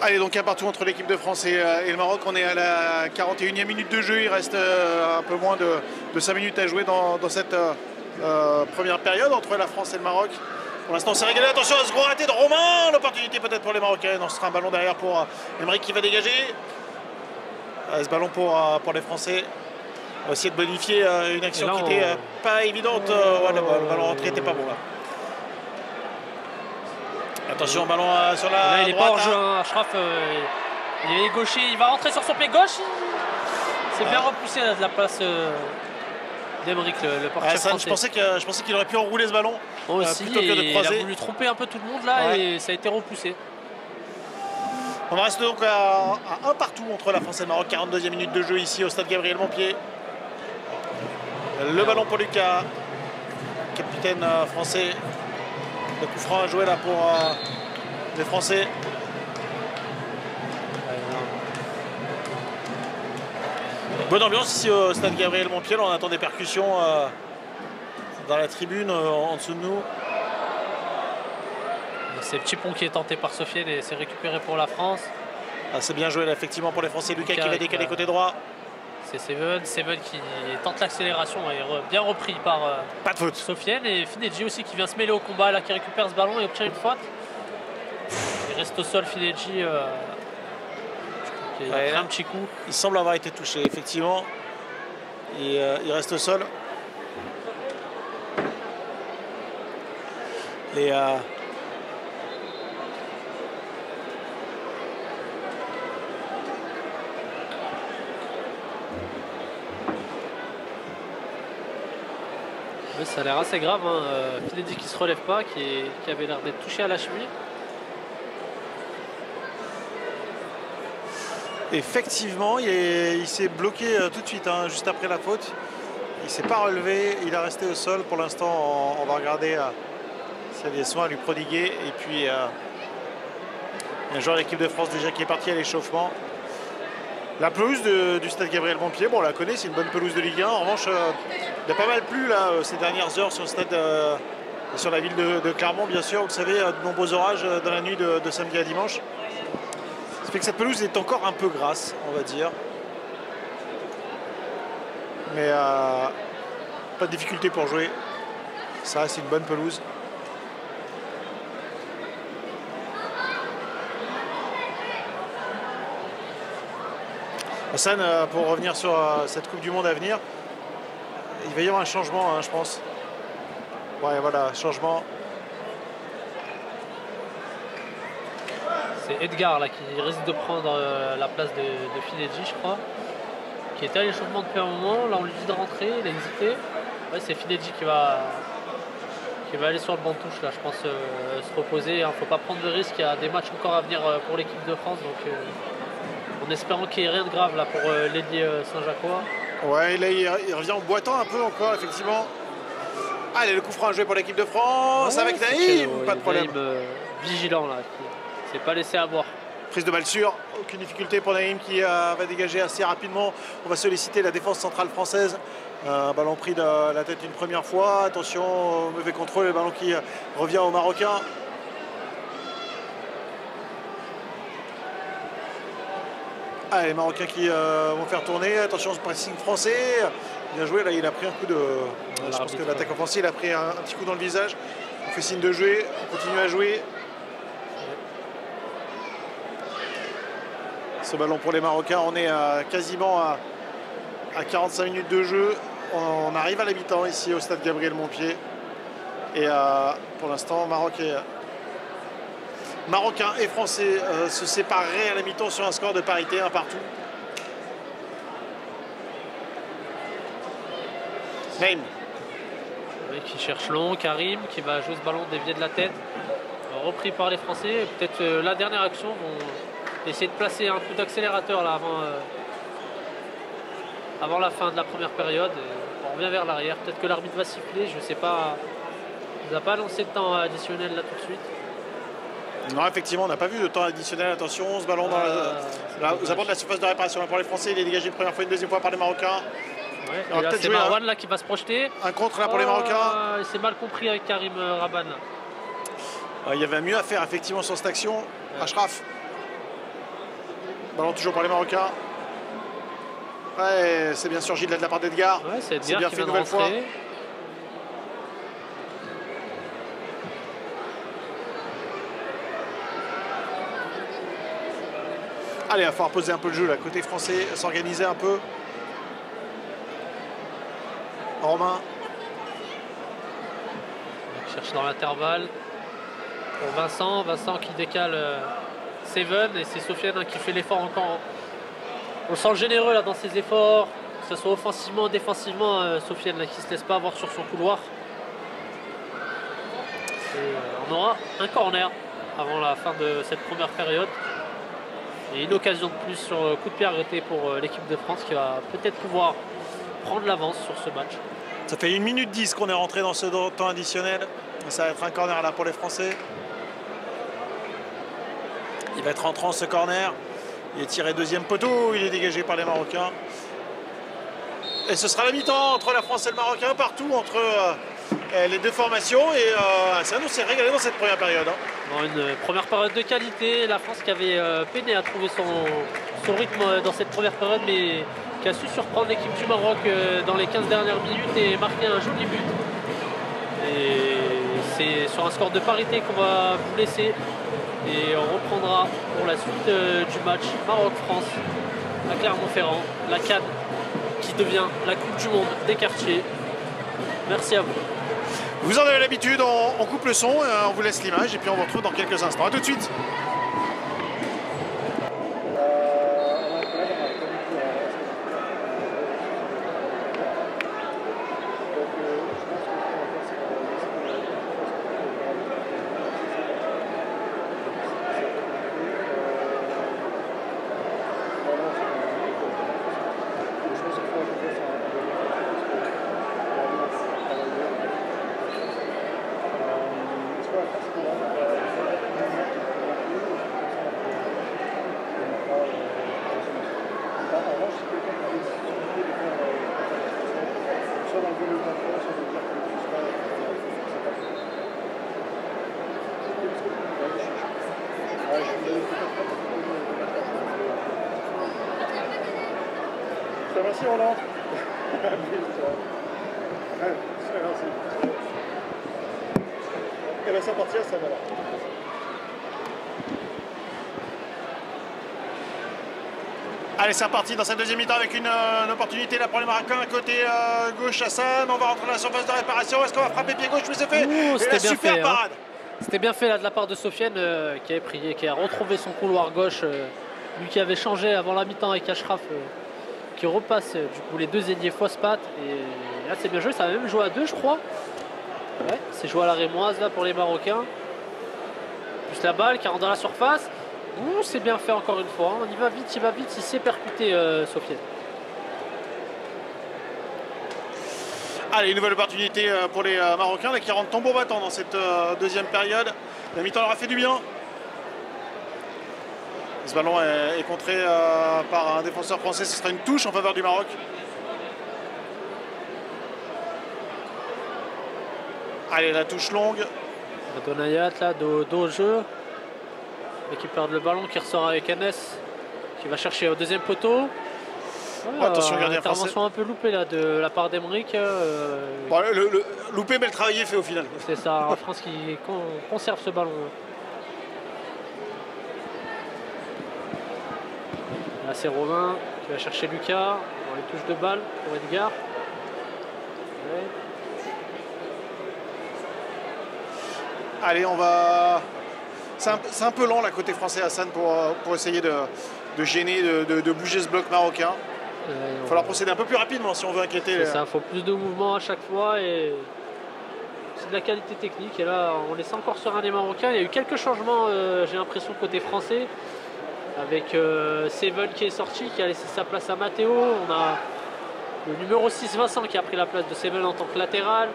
Allez, donc un partout entre l'équipe de France et le Maroc. On est à la 41e minute de jeu. Il reste un peu moins de 5 minutes à jouer dans cette première période entre la France et le Maroc. Pour l'instant, c'est régalé. Attention à ce gros raté de Romain. L'opportunité peut-être pour les Marocains. Non, ce sera un ballon derrière pour Emeric qui va dégager. Ce ballon pour les Français. On va essayer de bonifier une action qui n'était pas évidente. Ouais, le ballon rentré n'était pas bon là. Attention, ballon sur la là, il n'est pas hors jeu, hein. Achraf, il est gaucher, il va rentrer sur son pied gauche. C'est bien repoussé là, de la place d'Emeric, le portier français. Je pensais qu'il aurait pu enrouler ce ballon plutôt que de croiser. Il a voulu tromper un peu tout le monde là, et ça a été repoussé. On reste donc à un partout entre la France et le Maroc. 42e minute de jeu ici au stade Gabriel Montpied. Le ballon pour Lucas, capitaine français. Le coup franc à jouer là pour les Français. Bonne ambiance ici au stade Gabriel Montpied. On attend des percussions dans la tribune en dessous de nous. C'est Petit Pont qui est tenté par Sofiane et c'est récupéré pour la France. Ah, c'est bien joué là, effectivement, pour les Français. Lucas qui va décaler côté droit. C'est Seven qui tente l'accélération et bien repris par pas de faute. Sofiane, et Finedji aussi qui vient se mêler au combat là, qui récupère ce ballon et obtient une faute. Il reste au sol, Finedji. Il a pris un petit coup. Il semble avoir été touché, effectivement. Il reste au sol. Et oui, ça a l'air assez grave, hein. Finedji qui se relève pas, qui avait l'air d'être touché à la cheville. Effectivement, il s'est bloqué tout de suite, hein, juste après la faute. Il ne s'est pas relevé, il est resté au sol. Pour l'instant, on va regarder s'il y a des soins à lui prodiguer. Et puis, il y a un joueur de l'équipe de France déjà qui est parti à l'échauffement. La pelouse du stade Gabriel Montpied, bon, on la connaît, c'est une bonne pelouse de Ligue 1. En revanche, il a pas mal plu là, ces dernières heures sur le stade, sur la ville de Clermont, bien sûr. Vous le savez, de nombreux orages dans la nuit de samedi à dimanche. Ça fait que cette pelouse est encore un peu grasse, on va dire. Mais pas de difficulté pour jouer. Ça reste une bonne pelouse. Hassan, pour revenir sur cette Coupe du Monde à venir, il va y avoir un changement, hein, je pense. Ouais, voilà, changement. C'est Edgar là, qui risque de prendre la place de Finedji, je crois, qui était à l'échauffement depuis un moment. Là, on lui dit de rentrer, il a hésité. Ouais, c'est Finedji qui va aller sur le banc de touche, là, je pense, se reposer. Il ne faut pas prendre de risque, il y a des matchs encore à venir pour l'équipe de France. Donc, en espérant qu'il n'y ait rien de grave là, pour l'ailier Saint-Jacquois. Ouais, là, il revient en boitant un peu encore, effectivement. Allez, le coup franc joué pour l'équipe de France avec Naïm, pas de problème. Naïm vigilant là, qui s'est pas laissé avoir. Prise de balle sûre, aucune difficulté pour Naïm qui va dégager assez rapidement. On va solliciter la défense centrale française. Ballon pris de la tête une première fois. Attention au mauvais contrôle, le ballon qui revient aux Marocains. Ah, les Marocains qui vont faire tourner. Attention au pressing français. Bien joué, là il a pris un coup de... je pense que l'attaque offensive a pris un petit coup dans le visage. On fait signe de jouer, on continue à jouer. Ce ballon pour les Marocains, on est quasiment à 45 minutes de jeu. On arrive à la mi-temps ici au stade Gabriel Montpied. Et pour l'instant, Marocains et Français se sépareraient à la mi-temps sur un score de parité, un partout. Naïm. Oui, qui cherche long, Karim qui va jouer ce ballon dévié de la tête. Repris par les Français. Peut-être la dernière action vont essayer de placer un coup d'accélérateur là avant la fin de la première période. On revient vers l'arrière. Peut-être que l'arbitre va siffler, je ne sais pas. Il n'a pas annoncé de temps additionnel là tout de suite. Non, effectivement, on n'a pas vu de temps additionnel. Attention, ce ballon aux abords de la surface de réparation là pour les Français. Il est dégagé une première fois, une deuxième fois par les Marocains. Ouais, là, c'est Marwan là qui va se projeter. Un contre là pour les Marocains. C'est mal compris avec Karim Raban. Il y avait mieux à faire effectivement sur cette action. Achraf. Ballon toujours pour les Marocains. Ouais, c'est bien sûr Gilles de la part d'Edgar. Ouais, c'est bien fait une nouvelle fois. Allez, il va falloir poser un peu le jeu là. Côté français, s'organiser un peu. Romain. Il cherche dans l'intervalle. Pour Vincent. Vincent qui décale Seven. Et c'est Sofiane qui fait l'effort encore. On sent généreux là dans ses efforts. Que ce soit offensivement, défensivement. Sofiane là, qui ne se laisse pas avoir sur son couloir. Et, on aura un corner avant la fin de cette première période. Et une occasion de plus sur coup de pied arrêté pour l'équipe de France qui va peut-être pouvoir prendre l'avance sur ce match. Ça fait 1 minute 10 qu'on est rentré dans ce temps additionnel. Ça va être un corner là pour les Français. Il va être rentrant ce corner. Il est tiré deuxième poteau. Il est dégagé par les Marocains. Et ce sera la mi-temps entre la France et le Marocain, partout entre les deux formations. Et ça nous s'est régalé dans cette première période. Bon, une première période de qualité. La France qui avait peiné à trouver son rythme dans cette première période, mais qui a su surprendre l'équipe du Maroc dans les 15 dernières minutes et marquer un joli but. Et c'est sur un score de parité qu'on va vous laisser. Et on reprendra pour la suite du match Maroc-France à Clermont-Ferrand, la CAN qui devient la Coupe du Monde des quartiers. Merci à vous. Vous en avez l'habitude, on coupe le son, on vous laisse l'image et puis on vous retrouve dans quelques instants. A tout de suite. Merci Roland. Et bien ça partira, ça va là. Allez, c'est reparti dans cette deuxième mi-temps avec une opportunité là pour les Marocains. Côté gauche, Hassan, on va rentrer dans la surface de réparation. Est-ce qu'on va frapper pied gauche? Mais c'est fait. C'était bien super fait, parade. C'était bien fait là de la part de Sofiane qui a retrouvé son couloir gauche. Lui qui avait changé avant la mi-temps avec Achraf. Qui repasse du coup les deux ailiers fausse patte. Et là c'est bien joué, ça va même jouer à 2 je crois. Ouais, c'est joué à la rémoise là pour les Marocains. Plus la balle qui rentre dans la surface. Ouh, c'est bien fait encore une fois. On y va vite, il sait percuter Sofiane. Allez, une nouvelle opportunité pour les Marocains là, qui rentrent tambour battant dans cette deuxième période. La mi-temps leur a fait du bien. Ce ballon est contré par un défenseur français. Ce sera une touche en faveur du Maroc. Allez, la touche longue. Donayat là, dos au jeu. Et qui perd le ballon, qui ressort avec Enes. Qui va chercher au deuxième poteau. Ouais, attention, gardien intervention français. Un peu loupée là de la part d'Emeric. Bon, loupé, mais le travail est fait au final. C'est ça, en France qui conserve ce ballon. Là c'est Romain qui va chercher Lucas. Bon, les touches de balle pour Edgar. Ouais. Allez, on va... C'est un peu lent là côté français, Hassan, pour essayer de gêner, de bouger ce bloc marocain. Il va falloir procéder un peu plus rapidement si on veut inquiéter. C'est ça, il faut plus de mouvements à chaque fois et c'est de la qualité technique. Et là, on laisse encore sur un des Marocains. Il y a eu quelques changements, j'ai l'impression, côté français. Avec Seven qui est sorti, qui a laissé sa place à Matteo. On a le numéro 6, Vincent, qui a pris la place de Seven en tant que latéral.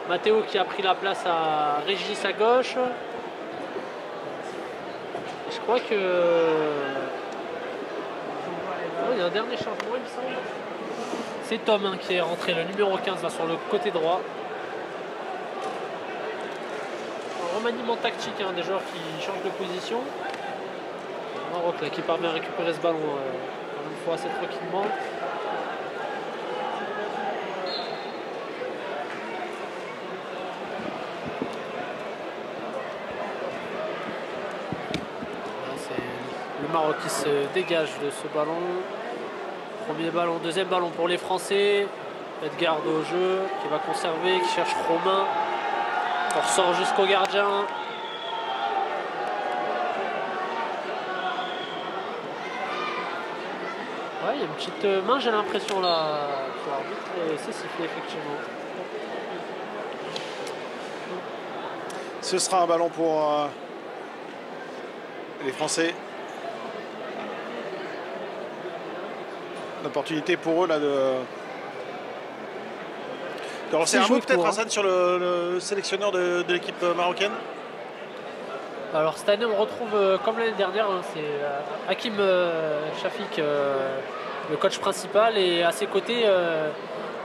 Matteo qui a pris la place à Régis à gauche. Je crois que... Oh, il y a un dernier changement, il me semble. C'est Tom hein, qui est rentré, le numéro 15 là, sur le côté droit. Un remaniement tactique, hein, des joueurs qui changent de position. Le Maroc là, qui permet de récupérer ce ballon encore une fois assez tranquillement. Le Maroc qui se dégage de ce ballon. Premier ballon, deuxième ballon pour les Français. Edgar au jeu qui va conserver, qui cherche Romain. On ressort jusqu'au gardien. Ouais, il y a une petite main, j'ai l'impression là sur l'arbitre et c'est sifflé effectivement. Ce sera un ballon pour les Français. L'opportunité pour eux là de lancer un mot peut-être Hassan sur le sélectionneur de l'équipe marocaine. Alors cette année on retrouve comme l'année dernière, hein, c'est Hakim Shafik, le coach principal, et à ses côtés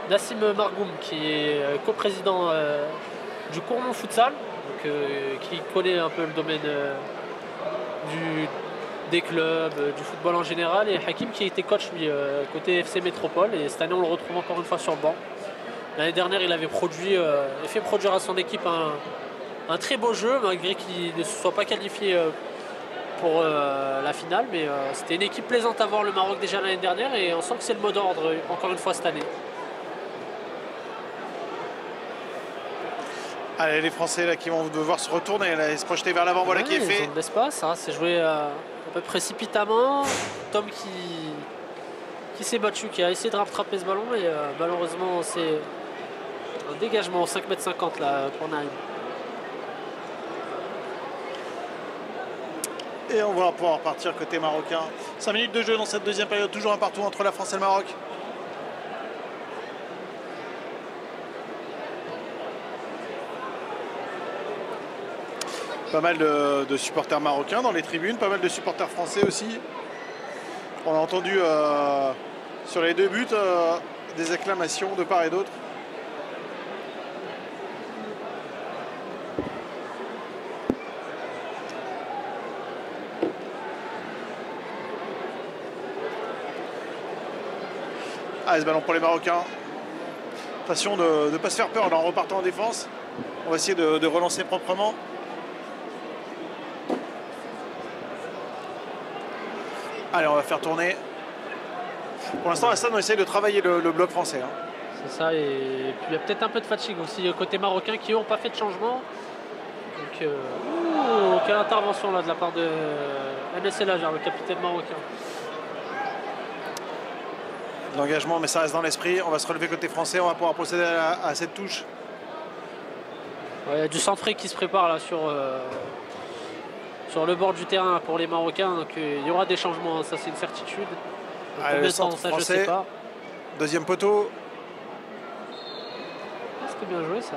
Nassim Margoum qui est coprésident du Cournon Futsal, donc, qui connaît un peu le domaine des clubs, du football en général, et Hakim qui était coach lui côté FC Métropole, et cette année on le retrouve encore une fois sur le banc. L'année dernière il avait fait produire à son équipe un très beau jeu malgré qu'il ne se soit pas qualifié pour la finale, mais c'était une équipe plaisante à voir le Maroc déjà l'année dernière et on sent que c'est le mot d'ordre encore une fois cette année. Allez, les Français là, qui vont devoir se retourner là, et se projeter vers l'avant, voilà qui est fait. Ils ont de l'espace, hein, c'est joué un peu précipitamment. Tom qui s'est battu, qui a essayé de rattraper ce ballon, mais malheureusement c'est un dégagement 5,50 m là pour Naïm. Et on va pouvoir partir côté marocain. 5 minutes de jeu dans cette deuxième période, toujours un partout entre la France et le Maroc. Pas mal de supporters marocains dans les tribunes, pas mal de supporters français aussi. On a entendu sur les deux buts des acclamations de part et d'autre. Allez, ce ballon pour les Marocains. Attention de ne pas se faire peur là, en repartant en défense. On va essayer de relancer proprement. Allez, on va faire tourner. Pour l'instant, Hassan, on essaye de travailler le bloc français. Hein. C'est ça, et puis il y a peut-être un peu de fatigue aussi côté marocain qui n'ont pas fait de changement. Donc, quelle intervention là de la part de Enes El Hadjar, le capitaine marocain. L'engagement, mais ça reste dans l'esprit. On va se relever côté français, on va pouvoir procéder à cette touche. Ouais, il y a du centré qui se prépare là sur le bord du terrain pour les Marocains, donc il y aura des changements, ça c'est une certitude. Allez, combien de temps, ça je sais pas. Deuxième poteau. c'était bien joué ça.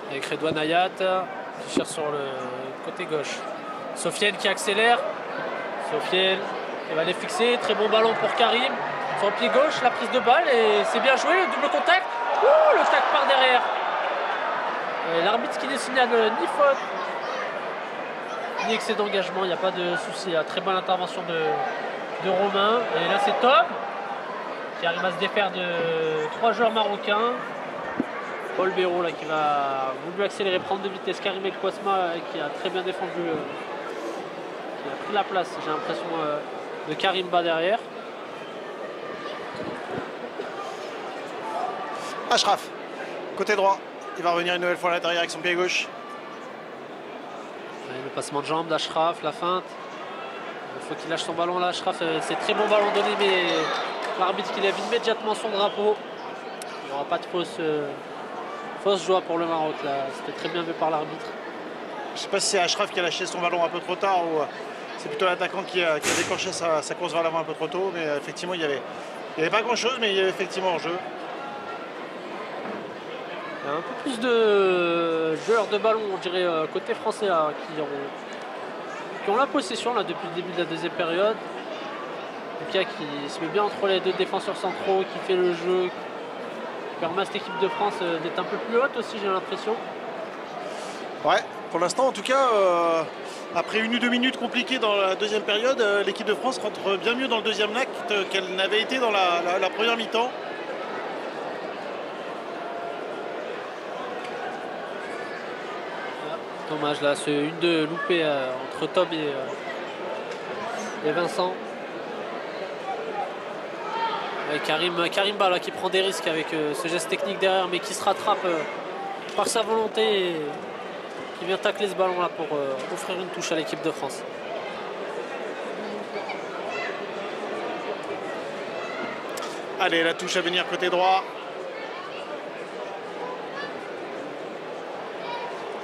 Avec Redouane Hayat qui cherche sur le côté gauche. Sofiane qui accélère. Sofiane qui va les fixer. Très bon ballon pour Karim. Sur le pied gauche, la prise de balle et c'est bien joué. Le double contact. Ouh, le tac par derrière. L'arbitre qui ne signale ni faute ni excès d'engagement. Il n'y a pas de souci. Très bonne intervention de Romain. Et là c'est Tom qui arrive à se défaire de 3 joueurs marocains. Paul Béraud là, qui va voulu accélérer, prendre de vitesse. Karim El Kouasma qui a très bien défendu, qui a pris la place, j'ai l'impression, de Karimba derrière. Achraf, côté droit, il va revenir une nouvelle fois à l'intérieur avec son pied gauche. Le passement de jambe d'Achraf, la feinte. Il faut qu'il lâche son ballon là, Achraf. C'est très bon ballon donné, mais l'arbitre qui lève immédiatement son drapeau. Il n'y aura pas de fausse joie pour le Maroc là, c'était très bien vu par l'arbitre. Je ne sais pas si c'est Achraf qui a lâché son ballon un peu trop tard ou c'est plutôt l'attaquant qui a déclenché sa course vers l'avant un peu trop tôt, mais effectivement il y avait pas grand chose, mais il y avait effectivement en jeu. Il y a un peu plus de joueurs de ballon, on dirait, côté français là, qui ont la possession là, depuis le début de la deuxième période. Pia qui se met bien entre les deux défenseurs centraux, qui fait le jeu, qui permet à cette équipe de France d'être un peu plus haute aussi, j'ai l'impression. Ouais, pour l'instant en tout cas, après 1 ou 2 minutes compliquées dans la deuxième période, l'équipe de France rentre bien mieux dans le deuxième acte qu'elle n'avait été dans la première mi-temps. Dommage là, ce 1-2 loupé entre Tom et Vincent. Karimba là, qui prend des risques avec ce geste technique derrière, mais qui se rattrape par sa volonté et qui vient tacler ce ballon là pour offrir une touche à l'équipe de France. Allez, la touche à venir côté droit.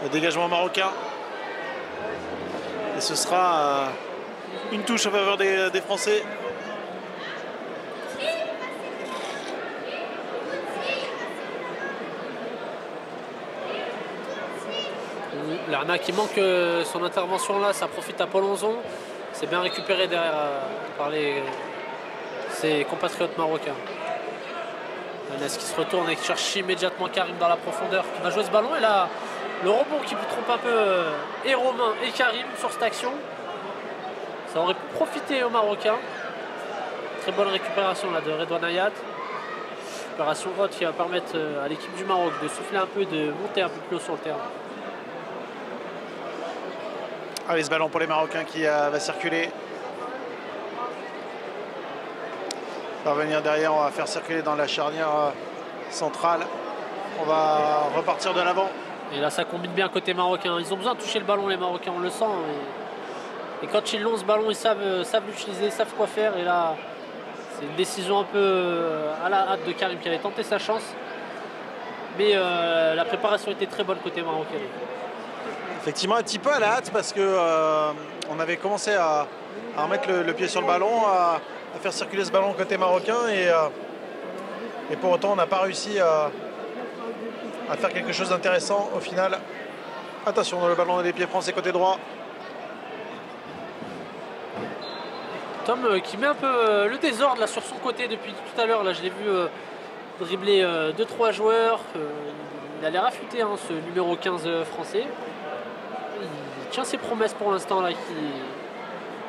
Le dégagement marocain. Et ce sera une touche en faveur des Français. Lerna qui manque son intervention là, ça profite à Paul Onzon. C'est bien récupéré derrière par ses compatriotes marocains. Lerna qui se retourne et qui cherche immédiatement Karim dans la profondeur, qui va jouer ce ballon. Et là, le rebond qui trompe un peu et Romain et Karim sur cette action. Ça aurait pu profiter aux Marocains. Très bonne récupération là de Redouane Hayat. Récupération haute qui va permettre à l'équipe du Maroc de souffler un peu, de monter un peu plus haut sur le terrain. Allez, ce ballon pour les Marocains qui va circuler. On va revenir derrière, on va faire circuler dans la charnière centrale. On va repartir de l'avant. Et là, ça combine bien côté marocain. Ils ont besoin de toucher le ballon, les Marocains, on le sent. Et quand ils l'ont, ce ballon, ils savent l'utiliser, savent quoi faire. Et là, c'est une décision un peu à la hâte de Karim qui avait tenté sa chance. Mais la préparation était très bonne côté marocain. Effectivement, un petit peu à la hâte parce que on avait commencé à remettre le pied sur le ballon, à faire circuler ce ballon côté marocain et pour autant on n'a pas réussi à faire quelque chose d'intéressant au final. Attention, dans le ballon des pieds français côté droit. Tom qui met un peu le désordre là sur son côté depuis tout à l'heure. Là, je l'ai vu dribbler 2-3 joueurs. Il a l'air affûté, hein, ce numéro 15 français. Il tient ses promesses pour l'instant là,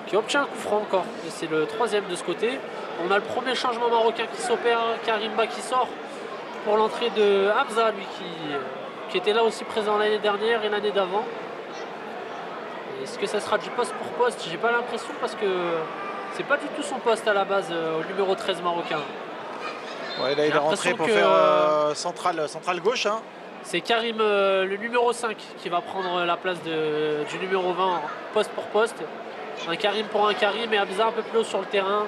qui obtient un coup franc encore. Et c'est le 3e de ce côté. On a le premier changement marocain qui s'opère, Karimba qui sort pour l'entrée de Hamza, lui qui était là aussi présent l'année dernière et l'année d'avant. Est-ce que ça sera du poste pour poste? J'ai pas l'impression parce que c'est pas du tout son poste à la base au numéro 13 marocain. Ouais, là il est rentré pour faire centrale gauche. Hein. C'est Karim, le numéro 5, qui va prendre la place du numéro 20 poste pour poste. Un Karim pour un Karim et Hamza un peu plus haut sur le terrain.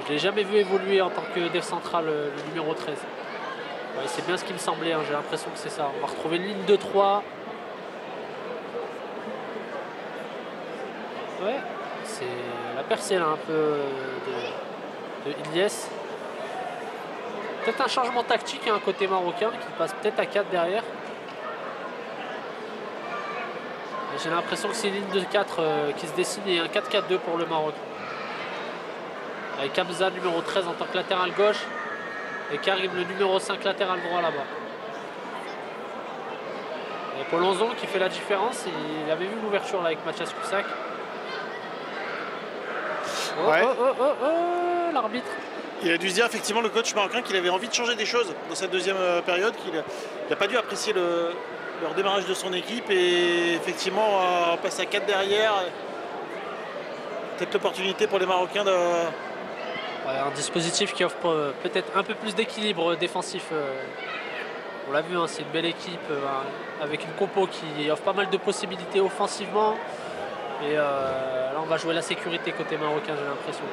Je ne l'ai jamais vu évoluer en tant que def central, le numéro 13. Ouais, c'est bien ce qui me semblait, hein, j'ai l'impression que c'est ça. On va retrouver une ligne de 3. Ouais, C'est la percée là, un peu de Ilyes. Peut-être un changement tactique hein, côté marocain qui passe peut-être à 4 derrière. J'ai l'impression que c'est une ligne de 4 qui se dessine et un 4-4-2 pour le Maroc. Avec Hamza numéro 13 en tant que latéral gauche et Karim le numéro 5 latéral droit là-bas. Et Polonzon qui fait la différence, il avait vu l'ouverture là avec Mathias Cusack. Oh, Ouais. L'arbitre. Il a dû se dire effectivement le coach marocain qu'il avait envie de changer des choses dans cette deuxième période, qu'il n'a pas dû apprécier le redémarrage de son équipe et effectivement on passe à 4 derrière. Peut-être l'opportunité pour les Marocains de... Ouais, un dispositif qui offre peut-être un peu plus d'équilibre défensif. On l'a vu, hein, c'est une belle équipe avec une compo qui offre pas mal de possibilités offensivement. Et là on va jouer la sécurité côté marocain, j'ai l'impression.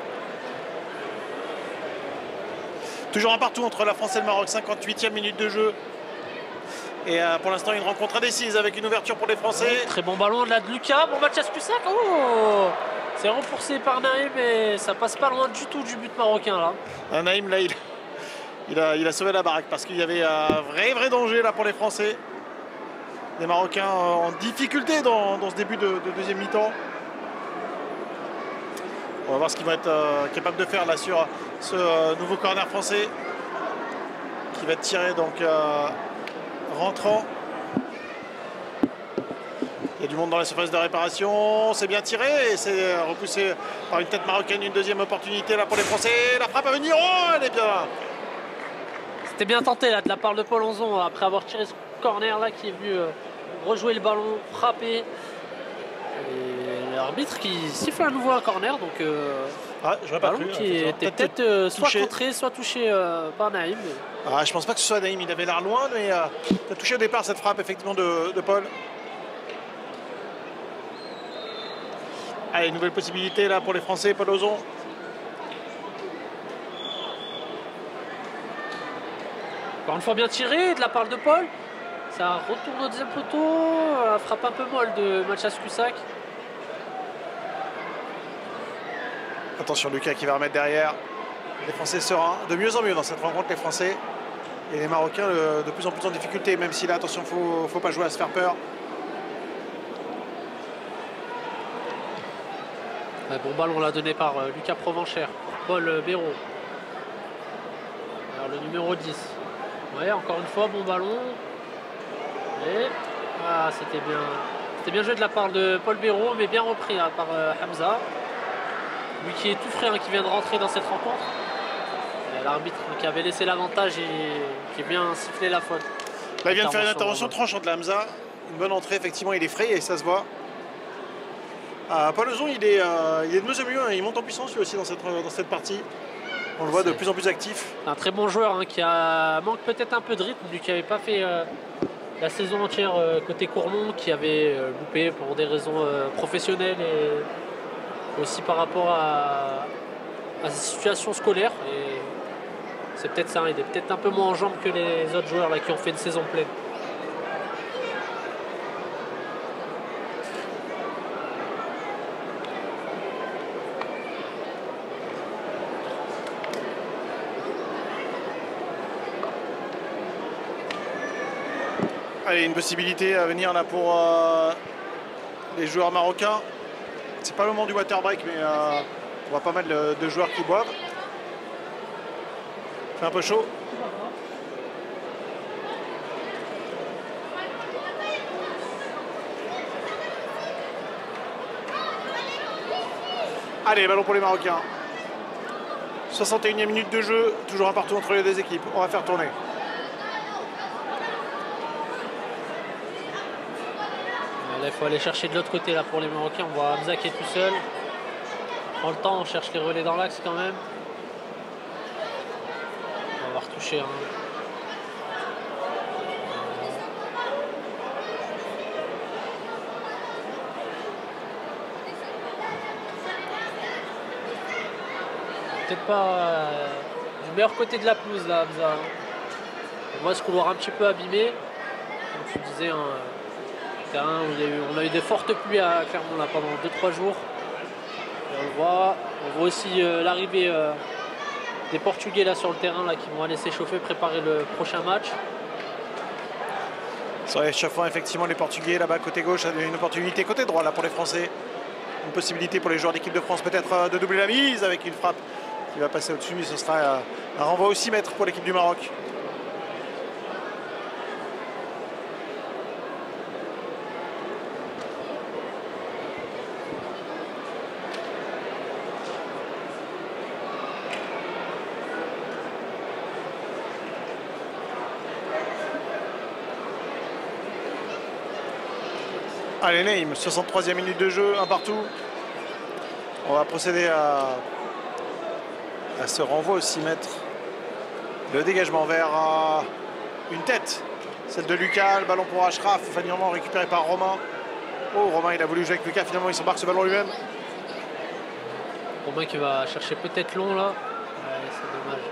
Toujours un partout entre la France et le Maroc, 58e minute de jeu. Et pour l'instant une rencontre indécise avec une ouverture pour les Français. Très bon ballon là de Lucas, bon Mathias Cusack. Oh, c'est repoussé par Naïm mais ça passe pas loin du tout du but marocain là. Naïm là il a sauvé la baraque parce qu'il y avait un vrai danger là pour les Français. Les Marocains en difficulté dans ce début de deuxième mi-temps. On va voir ce qu'ils vont être capables de faire là sur ce nouveau corner français qui va être tiré donc rentrant. Il y a du monde dans la surface de réparation, c'est bien tiré et c'est repoussé par une tête marocaine. Une deuxième opportunité là pour les Français. La frappe à venir, oh elle est bien là. C'était bien tenté là de la part de Polonzon après avoir tiré ce corner là qui est venu rejouer le ballon, frapper. Et l'arbitre qui siffle à nouveau un corner donc j'aurais pas ballon cru, qui était peut-être soit touché. contré soit touché par Naïm. Je pense pas que ce soit Naïm, il avait l'air loin mais il a touché au départ cette frappe effectivement de Paul. Allez, nouvelle possibilité là pour les Français, Polonzon. Encore une fois bien tiré de la part de Paul. Ça retourne au deuxième poteau. Frappe un peu molle de Mathias Cusack. Attention Lucas qui va remettre derrière. Les Français sereins. De mieux en mieux dans cette rencontre les Français. Et les Marocains de plus en plus en difficulté. Même si là attention faut pas jouer à se faire peur. Ouais, bon ballon l'a donné par Lucas Provenchère. Paul Béraud. Alors le numéro 10. Ouais, encore une fois, bon ballon. Et c'était bien joué de la part de Paul Béraud, mais bien repris hein, par Hamza. Lui qui est tout frais, hein, qui vient de rentrer dans cette rencontre. L'arbitre qui avait laissé l'avantage et qui vient siffler la faute. Là, il vient de faire une intervention tranchante de Hamza. Une bonne entrée, effectivement, il est frais et ça se voit. Polonzon, il est de mieux en mieux, hein. Il monte en puissance lui aussi dans cette partie. On le voit de plus en plus actif. Un très bon joueur hein, qui manque peut-être un peu de rythme, lui qui n'avait pas fait la saison entière côté Courmont, qui avait loupé pour des raisons professionnelles et aussi par rapport à sa situation scolaire. Et c'est peut-être ça, il est peut-être un peu moins en jambes que les autres joueurs là, qui ont fait une saison pleine. Allez, une possibilité à venir là pour les joueurs marocains. C'est pas le moment du water break, mais on voit pas mal de joueurs qui boivent. Il fait un peu chaud. Allez, ballon pour les Marocains. 61e minute de jeu, toujours un partout entre les deux équipes. On va faire tourner. Là, il faut aller chercher de l'autre côté là pour les Marocains. On voit Hamza qui est tout seul. On prend le temps, on cherche les relais dans l'axe quand même. On va avoir touché. Hein. Peut-être pas du meilleur côté de la pelouse là, Hamza. On voit ce couloir un petit peu abîmé. Comme tu disais, un terrain où on a eu des fortes pluies à Clermont là, pendant 2-3 jours. On voit aussi l'arrivée des Portugais là sur le terrain là, qui vont aller s'échauffer, préparer le prochain match. Sur l'échauffement, effectivement, les Portugais là-bas côté gauche, une opportunité côté droit là pour les Français. Une possibilité pour les joueurs d'équipe de France peut-être de doubler la mise avec une frappe qui va passer au-dessus. Ce sera un renvoi au 6 mètres pour l'équipe du Maroc. Allez, Neym, 63e minute de jeu, un partout. On va procéder à ce renvoi au 6 mètres. Le dégagement vers une tête, celle de Lucas. Le ballon pour Achraf, finalement récupéré par Romain. Oh, Romain, il a voulu jouer avec Lucas, finalement il s'embarque ce ballon lui-même. Romain qui va chercher peut-être long là. Ouais, c'est dommage.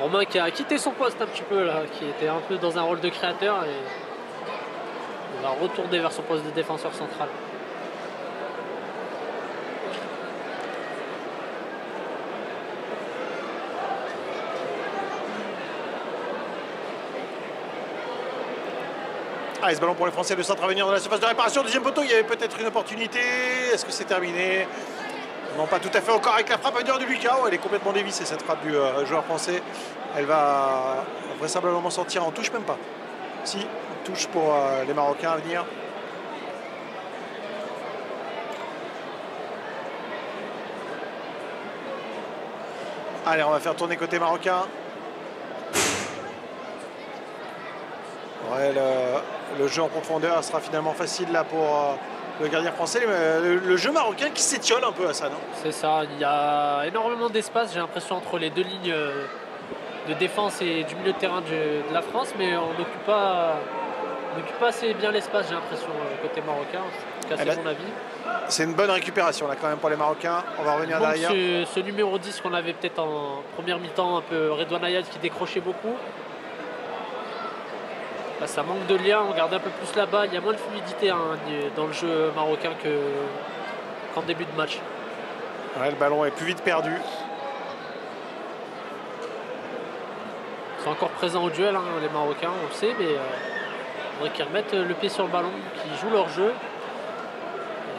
Romain qui a quitté son poste un petit peu là, qui était un peu dans un rôle de créateur et il va retourner vers son poste de défenseur central. Allez, ce ballon pour les Français, le centre à venir dans la surface de réparation. Deuxième poteau, il y avait peut-être une opportunité. Est-ce que c'est terminé? Non, pas tout à fait encore avec la frappe à venir de Lucas. Oh, elle est complètement dévissée cette frappe du joueur français. Elle va vraisemblablement sortir en touche, même pas. Si, touche pour les Marocains à venir. Allez, on va faire tourner côté marocain. Ouais, le jeu en profondeur sera finalement facile là pour le gardien français. Le jeu marocain qui s'étiole un peu à ça, non? C'est ça, il y a énormément d'espace, j'ai l'impression, entre les deux lignes de défense et du milieu de terrain de la France, mais on n'occupe pas assez bien l'espace, j'ai l'impression, côté marocain. En tout cas, c'est mon avis. C'est une bonne récupération là quand même pour les Marocains. On va revenir derrière. Ce numéro 10 qu'on avait peut-être en première mi-temps, un peu Redouane Ayad qui décrochait beaucoup. Là, ça manque de lien, on garde un peu plus la balle, il y a moins de fluidité dans le jeu marocain qu'en début de match. Ouais, le ballon est plus vite perdu. Ils sont encore présents au duel, hein, les Marocains, on le sait, mais il faudrait qu'ils remettent le pied sur le ballon, qu'ils jouent leur jeu.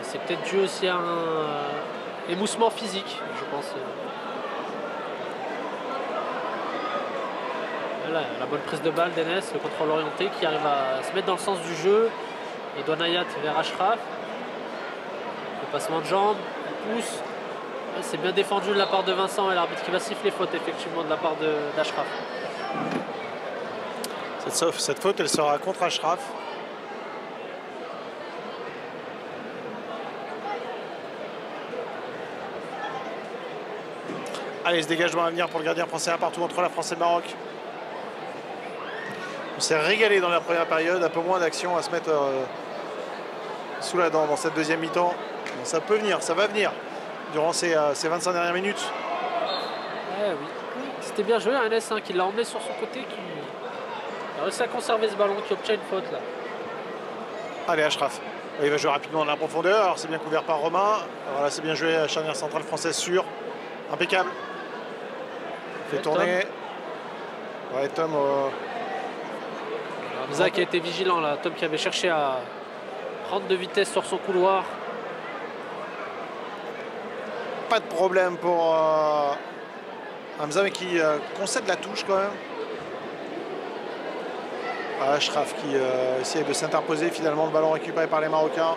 C'est peut-être dû aussi à un émoussement physique, je pense. Voilà, la bonne prise de balle d'Enes, le contrôle orienté qui arrive à se mettre dans le sens du jeu. Et Redouane Ayad vers Achraf. Le passement de jambes, il pousse. C'est bien défendu de la part de Vincent et l'arbitre qui va siffler faute effectivement de la part d'Achraf. Cette faute, elle sera contre Achraf. Allez, ce dégagement à venir pour le gardien français, un partout entre la France et le Maroc. On s'est régalé dans la première période, un peu moins d'action à se mettre sous la dent dans cette deuxième mi-temps. Bon, ça peut venir, ça va venir durant ces 25 dernières minutes. Ouais, oui. C'était bien joué, Enes hein, qui l'a emmené sur son côté, qui a réussi à conserver ce ballon, qui obtient une faute là. Allez, Achraf. Il va jouer rapidement dans la profondeur. Alors c'est bien couvert par Romain. Voilà, c'est bien joué à charnière centrale française sûre. Impeccable. Fait tourner. Tom. Ouais, Tom. Hamza qui a été vigilant là. Tom qui avait cherché à prendre de vitesse sur son couloir. Pas de problème pour Hamza, mais qui concède la touche quand même. Achraf qui essaie de s'interposer, finalement le ballon récupéré par les Marocains.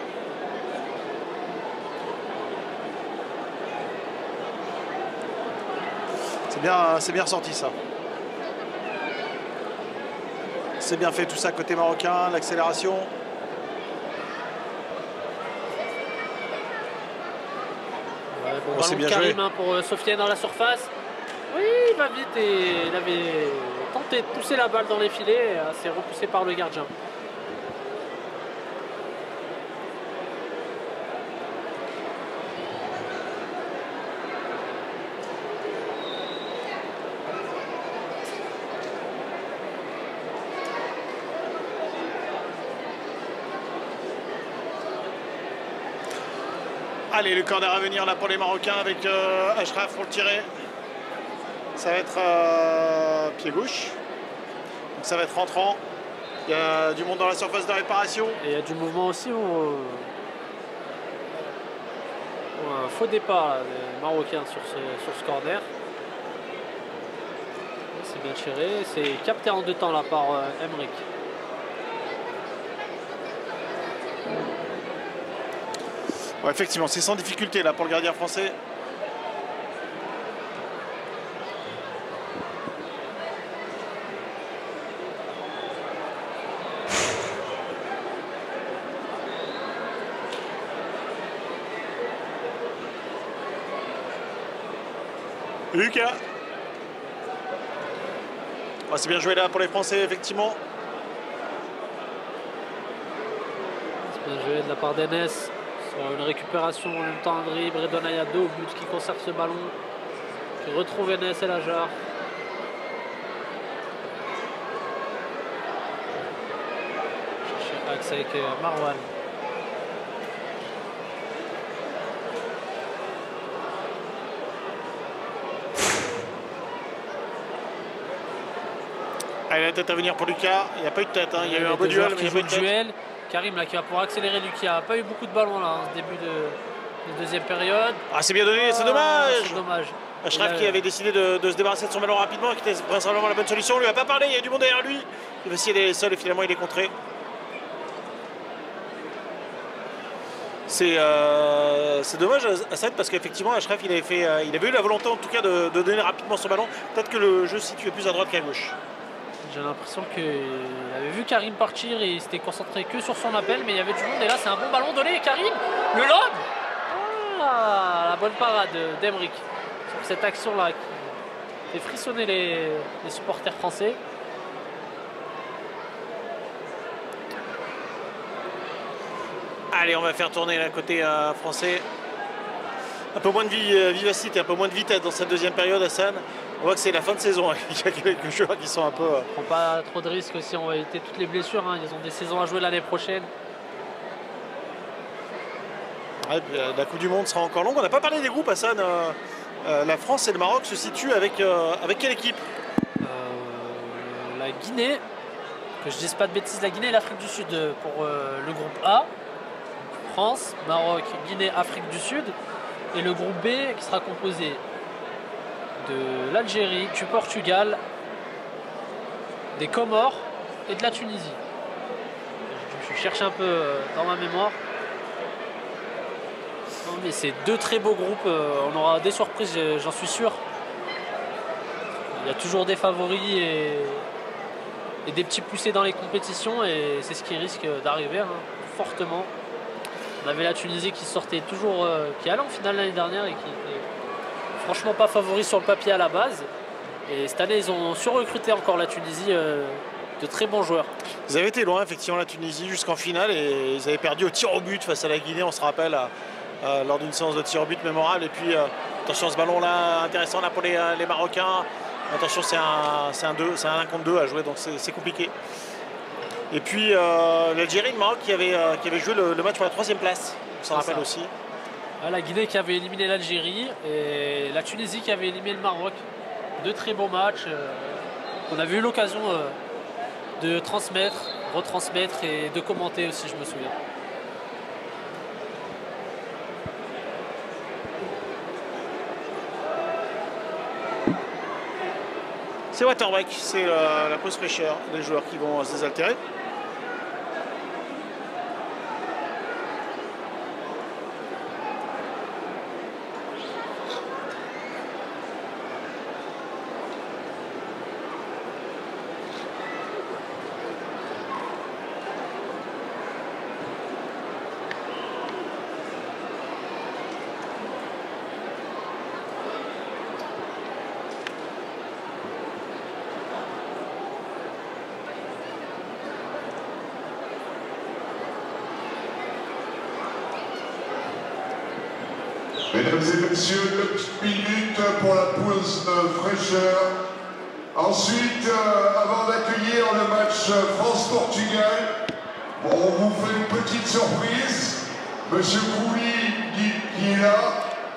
C'est bien ressorti ça. C'est bien fait tout ça côté marocain, l'accélération. Ouais, bon, ballon de Karim hein, pour Sofiane dans la surface. Oui, il va vite et il avait tenté de pousser la balle dans les filets. C'est repoussé par le gardien. Allez, le corner à venir là pour les Marocains avec Achraf pour le tirer. Ça va être pied gauche. Donc ça va être rentrant. Il y a du monde dans la surface de réparation. Et il y a du mouvement aussi. Un faux départ là, des Marocains sur ce corner. C'est bien tiré. C'est capté en 2 temps là par Emric. Ouais, effectivement, c'est sans difficulté là pour le gardien français. Lucas. Oh, c'est bien joué là pour les Français, effectivement. C'est bien joué de la part d'Enes. Sur une récupération en même temps, un dribble. Redon Ayado au but qui conserve ce ballon. Qui retrouve Enes et Lajar. Chercher axe avec Marwan. Allez, la tête à venir pour Lucas. Il n'y a pas eu de tête, hein. Il y a eu un beau duel, mais il n'y a pas eu de tête. Duel. Karim là qui va pouvoir accélérer Lucas. Il n'a pas eu beaucoup de ballons là en début de deuxième période. Ah, c'est bien donné, c'est dommage. C'est dommage. Achraf qui avait décidé de se débarrasser de son ballon rapidement, qui était principalement la bonne solution. On lui a pas parlé, il y a du monde derrière lui. Il va essayer d'aller seul et finalement il est contré. C'est dommage Hassan parce qu'effectivement Achraf il avait eu la volonté en tout cas de donner rapidement son ballon. Peut-être que le jeu se situait plus à droite qu'à gauche. J'ai l'impression qu'il avait vu Karim partir et il s'était concentré que sur son appel, mais il y avait du monde et là c'est un bon ballon donné. Karim, le lob. Ah, la bonne parade d'Emric sur cette action là qui fait frissonner les supporters français. Allez, on va faire tourner le côté français. Un peu moins de vivacité, un peu moins de vitesse dans cette deuxième période, Hassan. On voit que c'est la fin de saison. Il y a quelques joueurs qui sont un peu... On prend pas trop de risques aussi, on va éviter toutes les blessures. Hein. Ils ont des saisons à jouer l'année prochaine. Ouais, la Coupe du Monde sera encore longue. On n'a pas parlé des groupes, Hassan. La France et le Maroc se situent avec quelle équipe? La Guinée, que je dise pas de bêtises, la Guinée et l'Afrique du Sud pour le groupe A. France, Maroc, Guinée, Afrique du Sud. Et le groupe B qui sera composé de l'Algérie, du Portugal, des Comores et de la Tunisie. Je cherche un peu dans ma mémoire. Non, mais c'est 2 très beaux groupes. On aura des surprises, j'en suis sûr. Il y a toujours des favoris et des petits poussés dans les compétitions et c'est ce qui risque d'arriver fortement. On avait la Tunisie qui sortait toujours, qui allait en finale l'année dernière et qui était franchement pas favori sur le papier à la base. Et cette année, ils ont surrecruté encore la Tunisie de très bons joueurs. Ils avaient été loin, effectivement, la Tunisie jusqu'en finale et ils avaient perdu au tir au but face à la Guinée, on se rappelle, lors d'une séance de tir au but mémorable. Et puis, attention, ce ballon-là, intéressant là pour les Marocains. Attention, c'est un 1 contre 2 à jouer, donc c'est compliqué. Et puis l'Algérie et le Maroc qui avait joué le match pour la 3e place, on s'en rappelle aussi. La Guinée qui avait éliminé l'Algérie et la Tunisie qui avait éliminé le Maroc. 2 très beaux matchs. On avait eu l'occasion de transmettre, retransmettre et de commenter aussi, je me souviens. C'est Waterbeck, c'est la pause fraîcheur des joueurs qui vont se désaltérer. Mesdames et messieurs, 2 minutes pour la pause fraîcheur. Ensuite, avant d'accueillir le match France-Portugal, on vous fait une petite surprise. Monsieur Kouli, qui qui est là,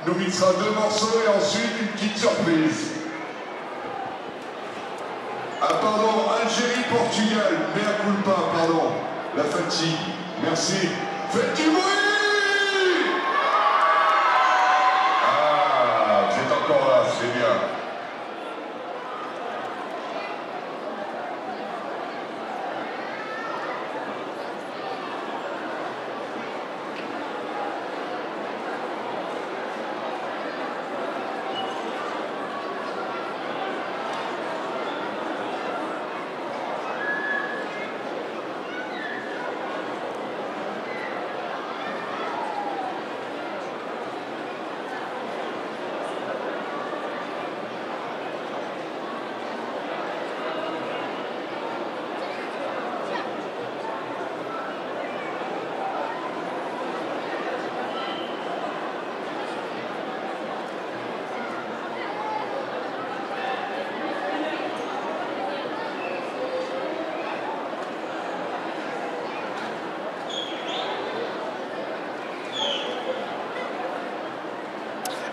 nous mixera 2 morceaux et ensuite une petite surprise. Ah pardon, Algérie-Portugal, mea culpa, pardon, la fatigue, merci. Faites du bruit! Ah, vous êtes encore là, c'est bien.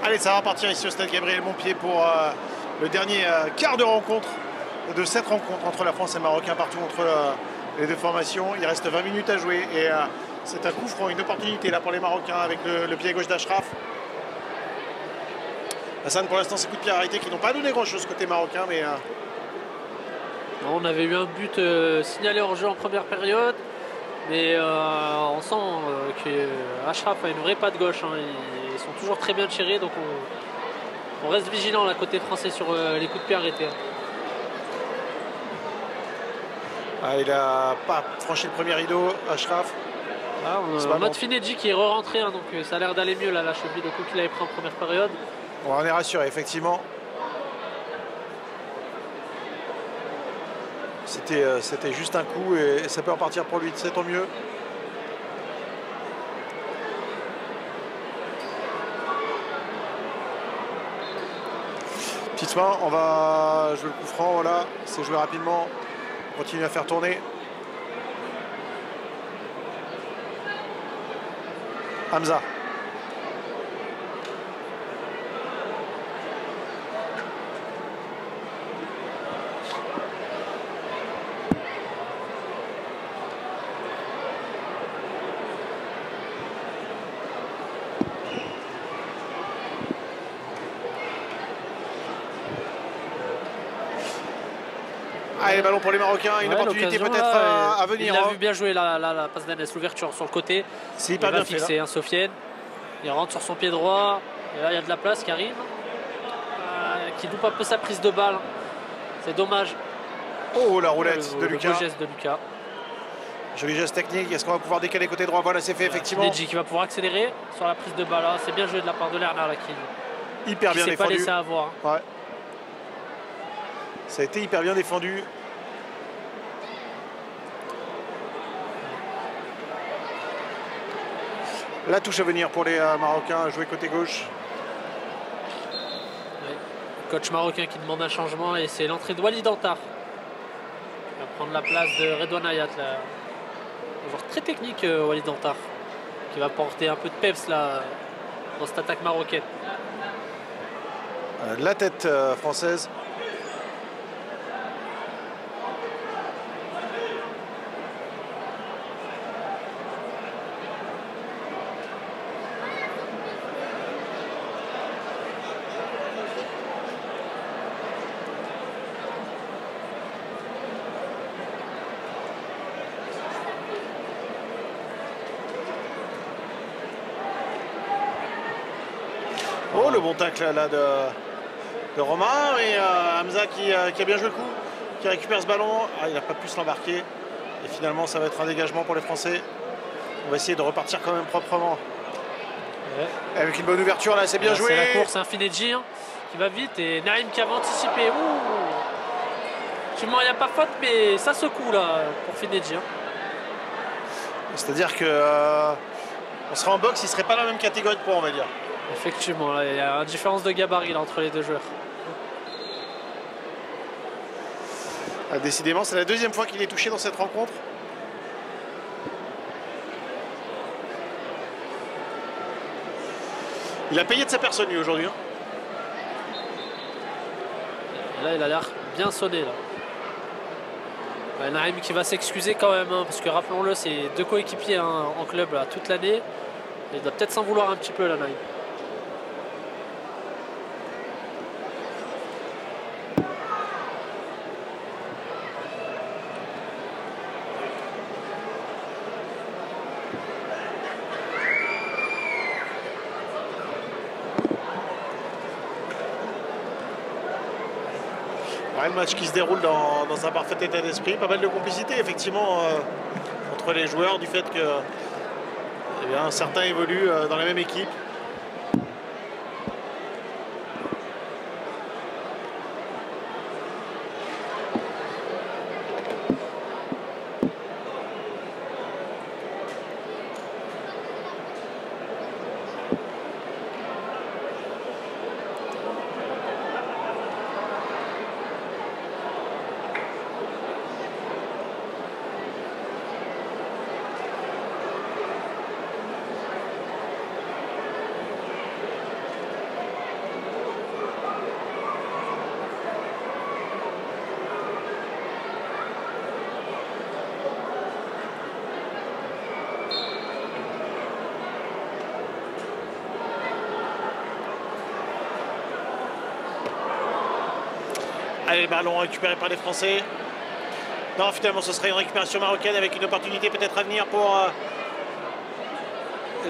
Allez, ça va partir ici au stade Gabriel-Montpied pour le dernier quart de rencontre de cette rencontre entre la France et le Marocain, partout entre les deux formations. Il reste 20 minutes à jouer et c'est un coup franc, une opportunité là pour les Marocains avec le pied gauche d'Achraf. Hassan, pour l'instant, c'est coups de pied arrêtés qui n'ont pas donné grand-chose côté marocain, mais... On avait eu un but signalé hors jeu en première période, mais on sent qu'Achraf a une vraie patte gauche. Hein. Ils sont toujours très bien tirés, donc on reste vigilant là côté français sur les coups de pied arrêtés. Ah, il n'a pas franchi le premier rideau, Achraf. Ah, on a Matt Finedji qui est re-rentré, hein, donc ça a l'air d'aller mieux là, la cheville de coup qu'il avait pris en première période. On en est rassuré, effectivement. C'était juste un coup et ça peut repartir pour lui, c'est tant mieux. Petite main, on va jouer le coup franc, voilà, c'est joué rapidement, on continue à faire tourner. Hamza. Allez, ballon pour les Marocains, une opportunité peut-être à venir. Il a vu bien jouer la passe d'Anes, l'ouverture sur le côté. C'est hyper bien fait. C'est un Sofiane. Il rentre sur son pied droit. Et là, il y a de la place qui arrive. Qui loupe un peu sa prise de balle. C'est dommage. Oh, la roulette de Lucas. Le beau geste de Lucas. Joli geste technique. Est-ce qu'on va pouvoir décaler côté droit? Voilà, c'est fait, effectivement. Finedji qui va pouvoir accélérer sur la prise de balle. C'est bien joué de la part de Lerner là, qui hyper bien défendu. Pas laissé avoir. Ouais. Ça a été hyper bien défendu. La touche à venir pour les Marocains, jouer côté gauche. Ouais. Coach marocain qui demande un changement et c'est l'entrée de Walid Antar. Il va prendre la place de Redouane Hayat. Un joueur très technique, Walid Antar, qui va porter un peu de peps là, dans cette attaque marocaine. La tête française. Oh, le bon tacle là de Romain et Hamza qui a bien joué le coup, qui récupère ce ballon. Ah, il n'a pas pu se l'embarquer et finalement ça va être un dégagement pour les Français. On va essayer de repartir quand même proprement. Ouais. Avec une bonne ouverture là, c'est bien joué. C'est la course, un Finedji qui va vite et Naïm qui avait anticipé. Il n'y a pas faute, mais ça secoue là pour Finedji. C'est-à-dire que on serait en boxe, il ne serait pas dans la même catégorie de poids, on va dire. Effectivement, là, il y a une différence de gabarit là, entre les deux joueurs. Ah, décidément, c'est la deuxième fois qu'il est touché dans cette rencontre. Il a payé de sa personne lui aujourd'hui. Hein. Là, il a l'air bien sonné. Là. Naïm qui va s'excuser quand même, hein, parce que rappelons-le, c'est 2 coéquipiers hein, en club là, toute l'année. Il doit peut-être s'en vouloir un petit peu là, Naïm. Ouais, le match qui se déroule dans un parfait état d'esprit, pas mal de complicité effectivement entre les joueurs du fait que eh bien, certains évoluent dans la même équipe. Allez, le ballon récupéré par les Français. Non, finalement, ce serait une récupération marocaine avec une opportunité peut-être à venir pour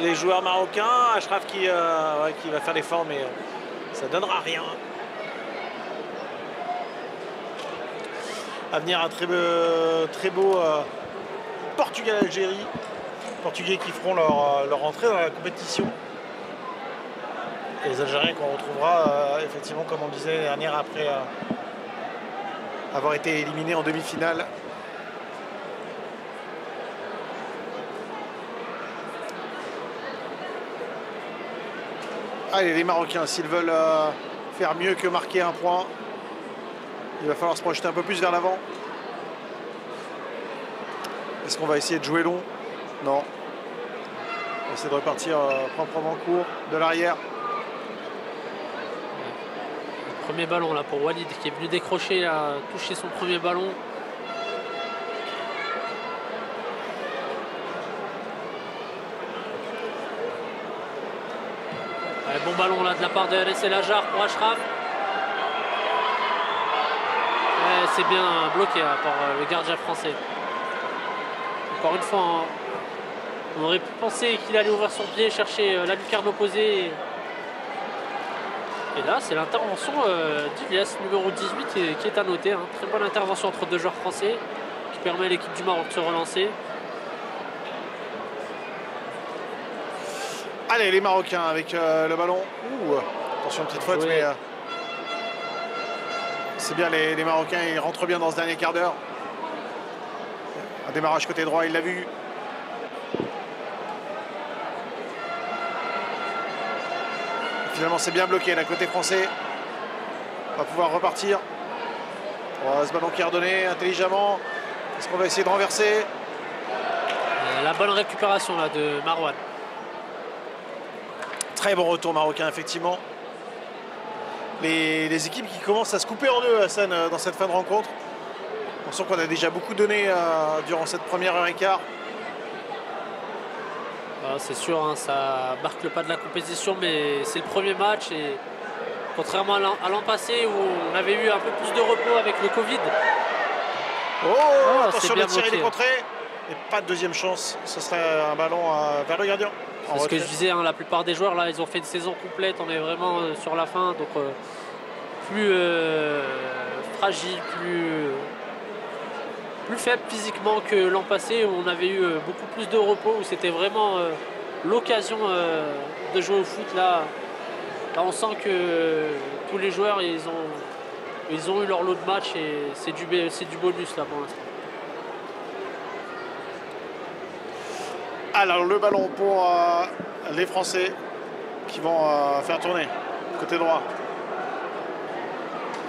les joueurs marocains. Achraf qui va faire l'effort, mais ça ne donnera rien. À venir un très beau Portugal-Algérie. Portugais qui feront leur entrée dans la compétition. Et les Algériens qu'on retrouvera effectivement, comme on disait l'année dernière, après avoir été éliminés en demi-finale. Allez, les Marocains, s'ils veulent faire mieux que marquer un point, il va falloir se projeter un peu plus vers l'avant. Est-ce qu'on va essayer de jouer long? Non. On va essayer de repartir proprement court de l'arrière. Premier ballon là pour Walid qui est venu décrocher, à toucher son premier ballon. Ouais, bon ballon là de la part de Laissé Lajar pour Achraf. Ouais, c'est bien bloqué là, par le gardien français. Encore une fois, on aurait pu penser qu'il allait ouvrir son pied, chercher la lucarne opposée. Et là, c'est l'intervention d'Ilias, numéro 18, qui est à noter. Hein. Très bonne intervention entre 2 joueurs français qui permet à l'équipe du Maroc de se relancer. Allez, les Marocains avec le ballon. Ouh, attention, petite faute, mais c'est bien, les Marocains, ils rentrent bien dans ce dernier quart d'heure. Un démarrage côté droit, il l'a vu. Finalement, c'est bien bloqué, là, côté français. On va pouvoir repartir. Ce ballon qui est redonné intelligemment. Est-ce qu'on va essayer de renverser? La bonne récupération là, de Marouane. Très bon retour marocain, effectivement. Les équipes qui commencent à se couper en deux, Hassan, dans cette fin de rencontre. On sent qu'on a déjà beaucoup donné durant cette première heure et quart. C'est sûr, hein, ça marque le pas de la compétition, mais c'est le premier match et contrairement à l'an passé où on avait eu un peu plus de repos avec le Covid. Attention de tirer les contrées. Et pas de deuxième chance, ce serait un ballon vers le gardien. C'est ce que je disais, hein, la plupart des joueurs là, ils ont fait une saison complète, on est vraiment sur la fin, donc plus fragile, plus faible physiquement que l'an passé où on avait eu beaucoup plus de repos, où c'était vraiment l'occasion de jouer au foot. Là, on sent que tous les joueurs ils ont eu leur lot de matchs et c'est du bonus là pour l'instant. Alors le ballon pour les Français qui vont faire tourner côté droit.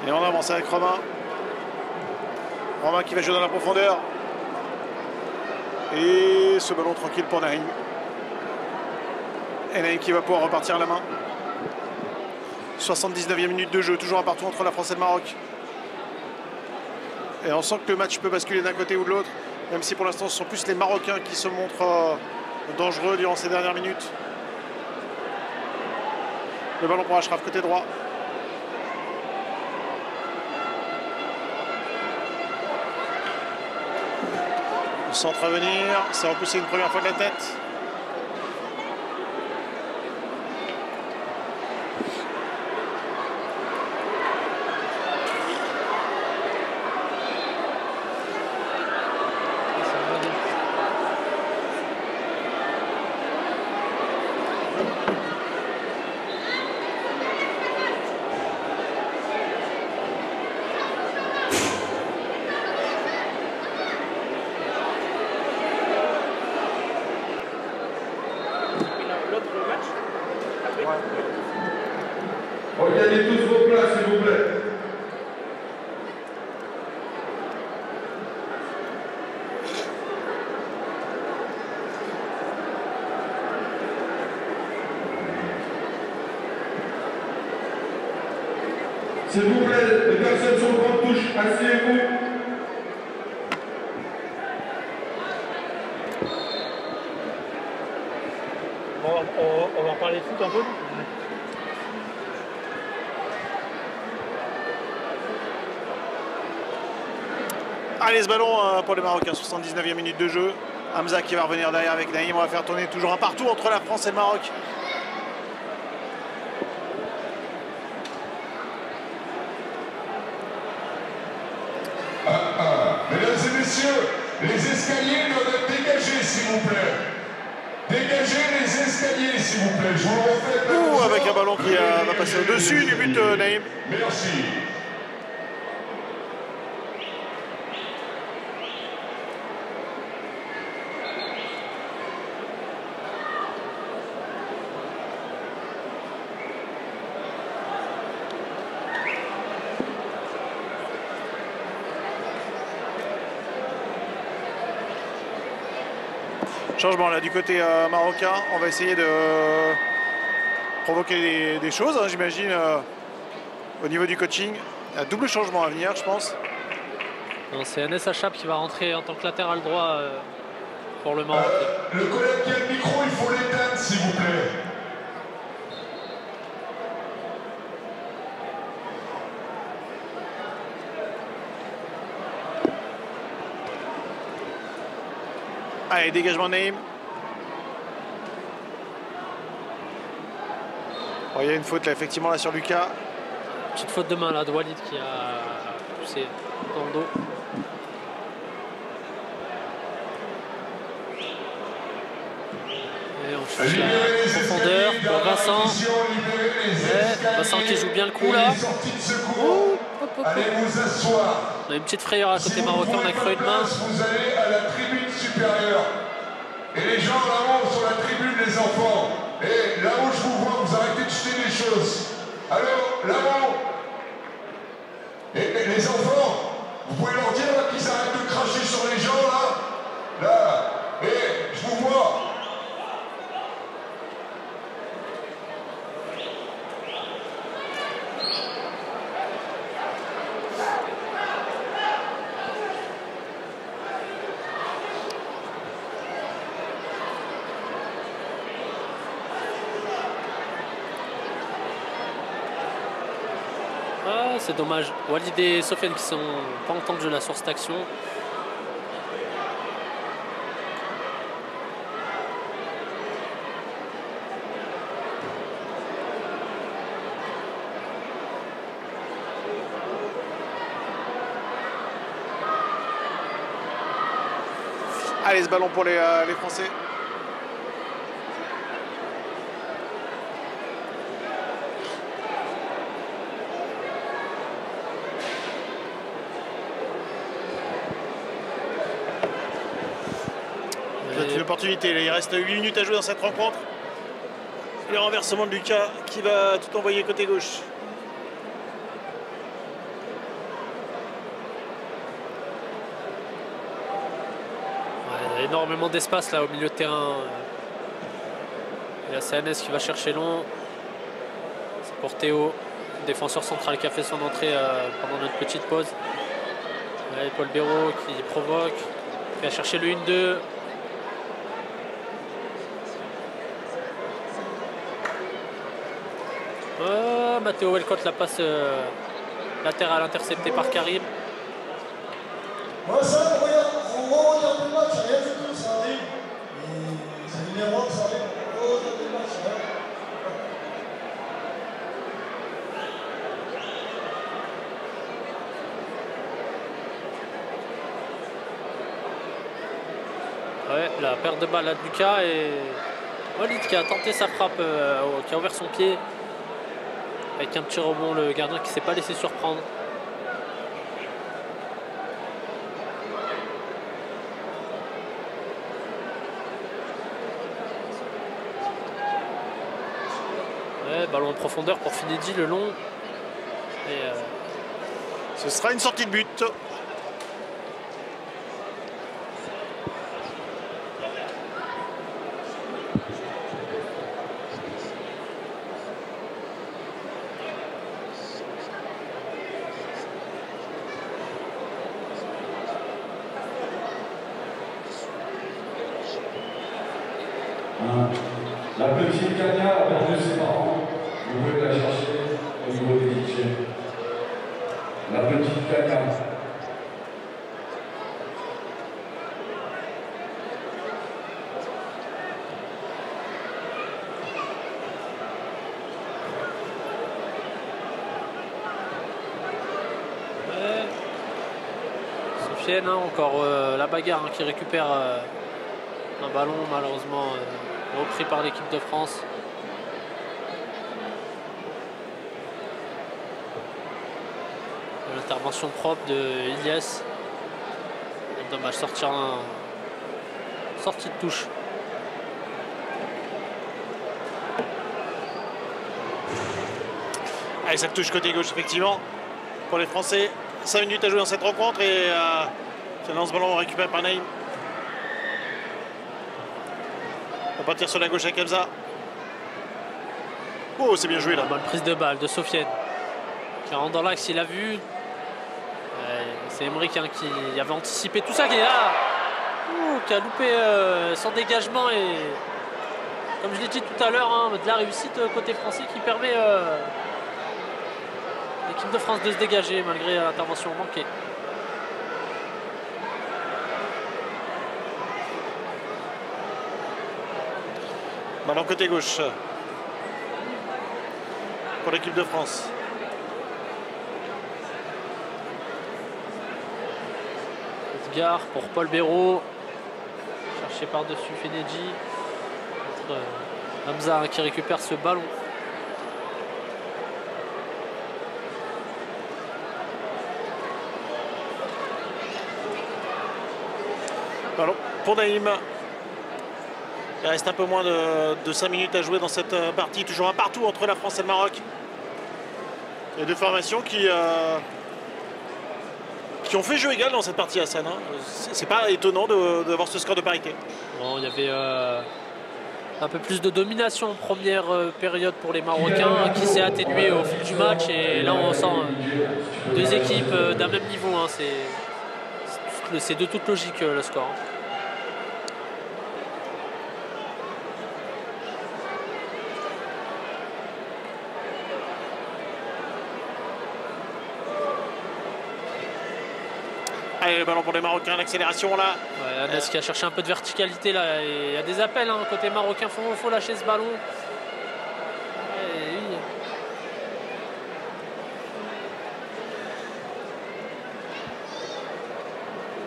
Et on avance avec Romain. Romain qui va jouer dans la profondeur. Et ce ballon tranquille pour Naïm. Et Naïm qui va pouvoir repartir à la main. 79e minute de jeu, toujours un partout entre la France et le Maroc. Et on sent que le match peut basculer d'un côté ou de l'autre, même si pour l'instant ce sont plus les Marocains qui se montrent dangereux durant ces dernières minutes. Le ballon pour Achraf côté droit. Le centre à venir, c'est repoussé une première fois de la tête. Regardez tous vos places, s'il vous plaît. S'il vous plaît, les personnes sur le banc de touche, asseyez-vous. On va en parler de foot un peu. Allez, ce ballon pour les Marocains, 79e minute de jeu. Hamza qui va revenir derrière avec Naïm. On va faire tourner toujours un partout entre la France et le Maroc. Mesdames et messieurs, les escaliers doivent être dégagés, s'il vous plaît. Dégagez les escaliers, s'il vous plaît. Je vous le refais. Ouh, avec un ballon qui va passer au-dessus du but de Naïm. Merci. Changement là du côté marocain. On va essayer de provoquer des choses, hein, j'imagine, au niveau du coaching. Il y a double changement à venir, je pense. C'est Anes Achab qui va rentrer en tant que latéral droit pour le Maroc. Le collègue qui a le micro, il faut l'éteindre, s'il vous plaît. Allez, dégagement de Naïm. Oh, il y a une faute là, effectivement, là sur Lucas. Petite faute de main là de Walid qui a poussé dans le dos. Et on cherche la profondeur pour Vincent. Ouais, Vincent qui joue bien le coup là. Allez vous asseoir. On a une petite frayeur à côté marocain, on a creux une main. Vous allez à la tribune supérieure. Et les gens là-haut sur la tribune, les enfants. Et là-haut, je vous vois, vous arrêtez de jeter des choses. Alors, là-haut. Et les enfants, vous pouvez leur dire là, qu'ils arrêtent de cracher sur les gens là. Là. Et je vous vois. Ah, c'est dommage. Walid et Sofiane qui sont pas en temps de jeu là sur cette action. Allez, ce ballon pour les Français. C'est une opportunité, il reste 8 minutes à jouer dans cette rencontre. Le renversement de Lucas qui va tout envoyer côté gauche. Ouais, il y a énormément d'espace là au milieu de terrain. Il y a CNS qui va chercher long. C'est pour Théo. Défenseur central qui a fait son entrée pendant notre petite pause. Ouais, Paul Béraud qui provoque, qui va chercher le 1-2. Matteo Welcott, la passe latérale interceptée par Karim. Ouais, ça, on regarde le match, rien du tout, ça arrive. C'est une erreur, ça arrive. On regarde le match, rien. Ouais, la perte de balle à Lucas et Walid qui a tenté sa frappe, qui a ouvert son pied. Avec un petit rebond, le gardien qui ne s'est pas laissé surprendre. Ouais, ballon en profondeur pour Finidi, le long. Et ce sera une sortie de but. La petite Kania a perdu ses parents. Vous pouvez la chercher au niveau des guichets. La petite Kania. Sofiane, hein, encore la bagarre, hein, qui récupère un ballon malheureusement repris par l'équipe de France. L'intervention propre de Ilias. Dommage, sortie de touche. Allez, ça touche côté gauche effectivement pour les Français. 5 minutes à jouer dans cette rencontre et finalement ce ballon récupéré par Naïm. On va partir sur la gauche avec Hamza. Oh, c'est bien joué là. Bonne prise de balle de Sofiane qui rentre dans l'axe, il a vu. C'est Emeric, hein, qui avait anticipé tout ça, qui est là. Qui a loupé son dégagement et comme je l'ai dit tout à l'heure, hein, de la réussite côté français qui permet l'équipe de France de se dégager malgré l'intervention manquée. Ballon côté gauche pour l'équipe de France. Edgar pour Paul Béraud. Cherché par-dessus Fenedji. Hamza, hein, qui récupère ce ballon. Ballon pour Naïm. Il reste un peu moins de 5 minutes à jouer dans cette partie. Toujours un partout entre la France et le Maroc. Il y a deux formations qui ont fait jeu égal dans cette partie, Hassan. Hein. C'est pas étonnant d'avoir ce score de parité. Bon, il y avait un peu plus de domination en première période pour les Marocains, qui s'est atténuée au fil du match. Et là, on sent deux équipes d'un même niveau. Hein. C'est de toute logique le score. Allez, le ballon pour les Marocains, l'accélération là. Ouais, Anas qui a cherché un peu de verticalité là. Et il y a des appels, hein, côté marocain, faut lâcher ce ballon. Et oui.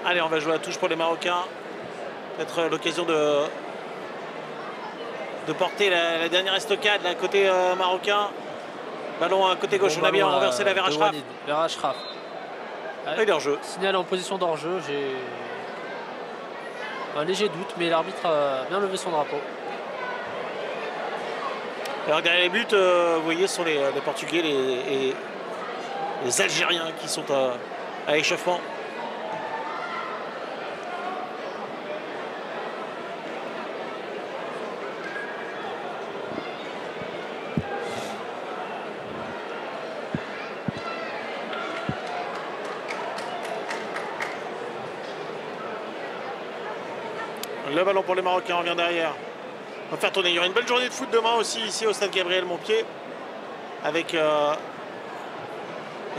Allez, on va jouer à touche pour les Marocains. Peut-être l'occasion de porter la dernière estocade là, côté marocain. Ballon à côté gauche, on a bien renversé la vers Achraf. Vers Achraf. Il est hors jeu. Signalé en position d'hors-jeu, j'ai un léger doute, mais l'arbitre a bien levé son drapeau. Alors derrière les buts, vous voyez, ce sont les Portugais et les Algériens qui sont à échauffement. Le ballon pour les Marocains, on revient derrière. On va faire tourner. Il y aura une belle journée de foot demain aussi ici au stade Gabriel Montpied. Avec la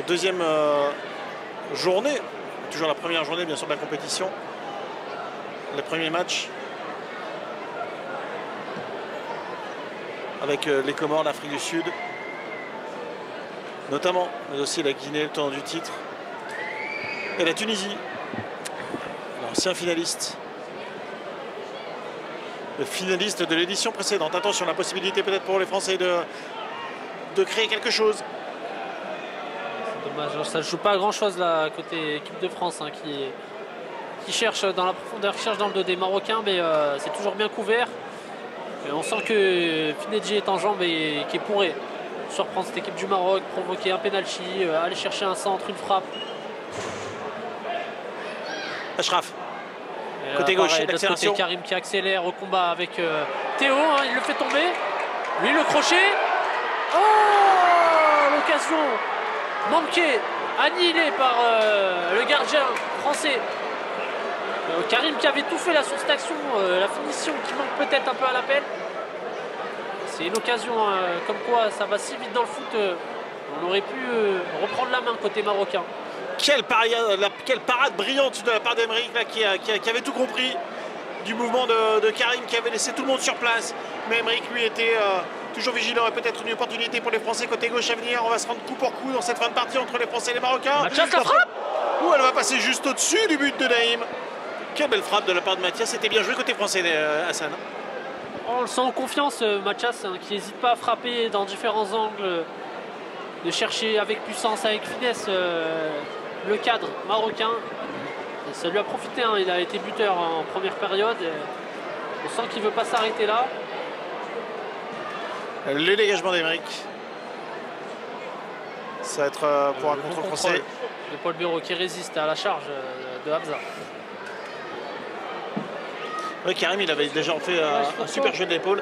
deuxième journée, toujours la première journée bien sûr de la compétition. Le premier match avec les Comores, l'Afrique du Sud notamment, mais aussi la Guinée, le tenant du titre, et la Tunisie, l'ancien finaliste. Le finaliste de l'édition précédente. Attention, la possibilité peut-être pour les Français de créer quelque chose. C'est dommage, ça ne joue pas à grand chose là côté équipe de France hein, qui cherche dans la profondeur, qui cherche dans le dos des Marocains, mais c'est toujours bien couvert. Et on sent que Finedji est en jambes et qui pourrait surprendre cette équipe du Maroc, provoquer un penalty, aller chercher un centre, une frappe. Ashraf. Côté gauche, pareil, de l'autre côté, Karim qui accélère au combat avec Théo, hein, il le fait tomber. Lui le crochet. Oh, l'occasion manquée, annihilée par le gardien français. Karim qui avait tout fait là sur cette action, la finition qui manque peut-être un peu à l'appel. C'est une occasion comme quoi ça va si vite dans le foot, on aurait pu reprendre la main côté marocain. Quelle parade brillante de la part d'Emeric qui avait tout compris du mouvement de Karim, qui avait laissé tout le monde sur place. Mais Emeric lui était toujours vigilant et peut-être une opportunité pour les Français côté gauche à venir. On va se rendre coup pour coup dans cette fin de partie entre les Français et les Marocains. Mathias la frappe. Où elle va passer juste au-dessus du but de Naïm. Quelle belle frappe de la part de Mathias. C'était bien joué côté français, Hassan. On le sent en confiance, Mathias, hein, qui n'hésite pas à frapper dans différents angles, de chercher avec puissance, avec finesse le cadre marocain. Et ça lui a profité, hein, il a été buteur en première période. On sent qu'il ne veut pas s'arrêter là. Le dégagement d'Emeric. Ça va être pour un contrôle français. De Paul Bureau qui résiste à la charge de Hamza. Oui, Karim, il avait déjà fait un super jeu d'épaule.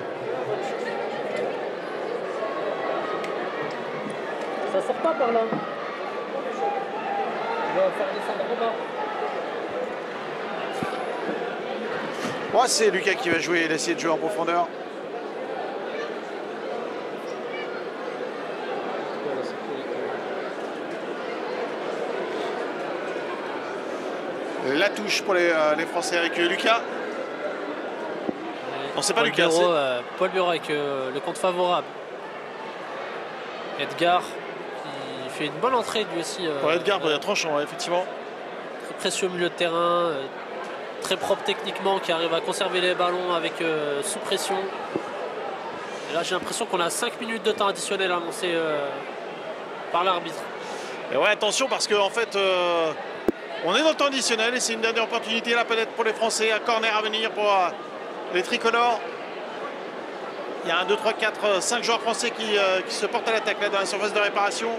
Ça sort pas par là. Il va faire descendre au bas. Ouais, c'est Lucas qui va jouer, il a essayé de jouer en profondeur. La touche pour les Français avec Lucas. Non, c'est pas Lucas. Paul Bureau avec le compte favorable. Edgar qui fait une bonne entrée lui aussi. Edgar, tranchant, effectivement. Très précieux au milieu de terrain, très propre techniquement, qui arrive à conserver les ballons avec sous pression. Et là, j'ai l'impression qu'on a 5 minutes de temps additionnel annoncé par l'arbitre. Et ouais, attention parce qu'en fait, on est dans le temps additionnel et c'est une dernière opportunité là peut-être pour les Français. Un corner à venir pour les tricolores. Il y a 1, 2, 3, 4, 5 joueurs français qui se portent à l'attaque là dans la surface de réparation.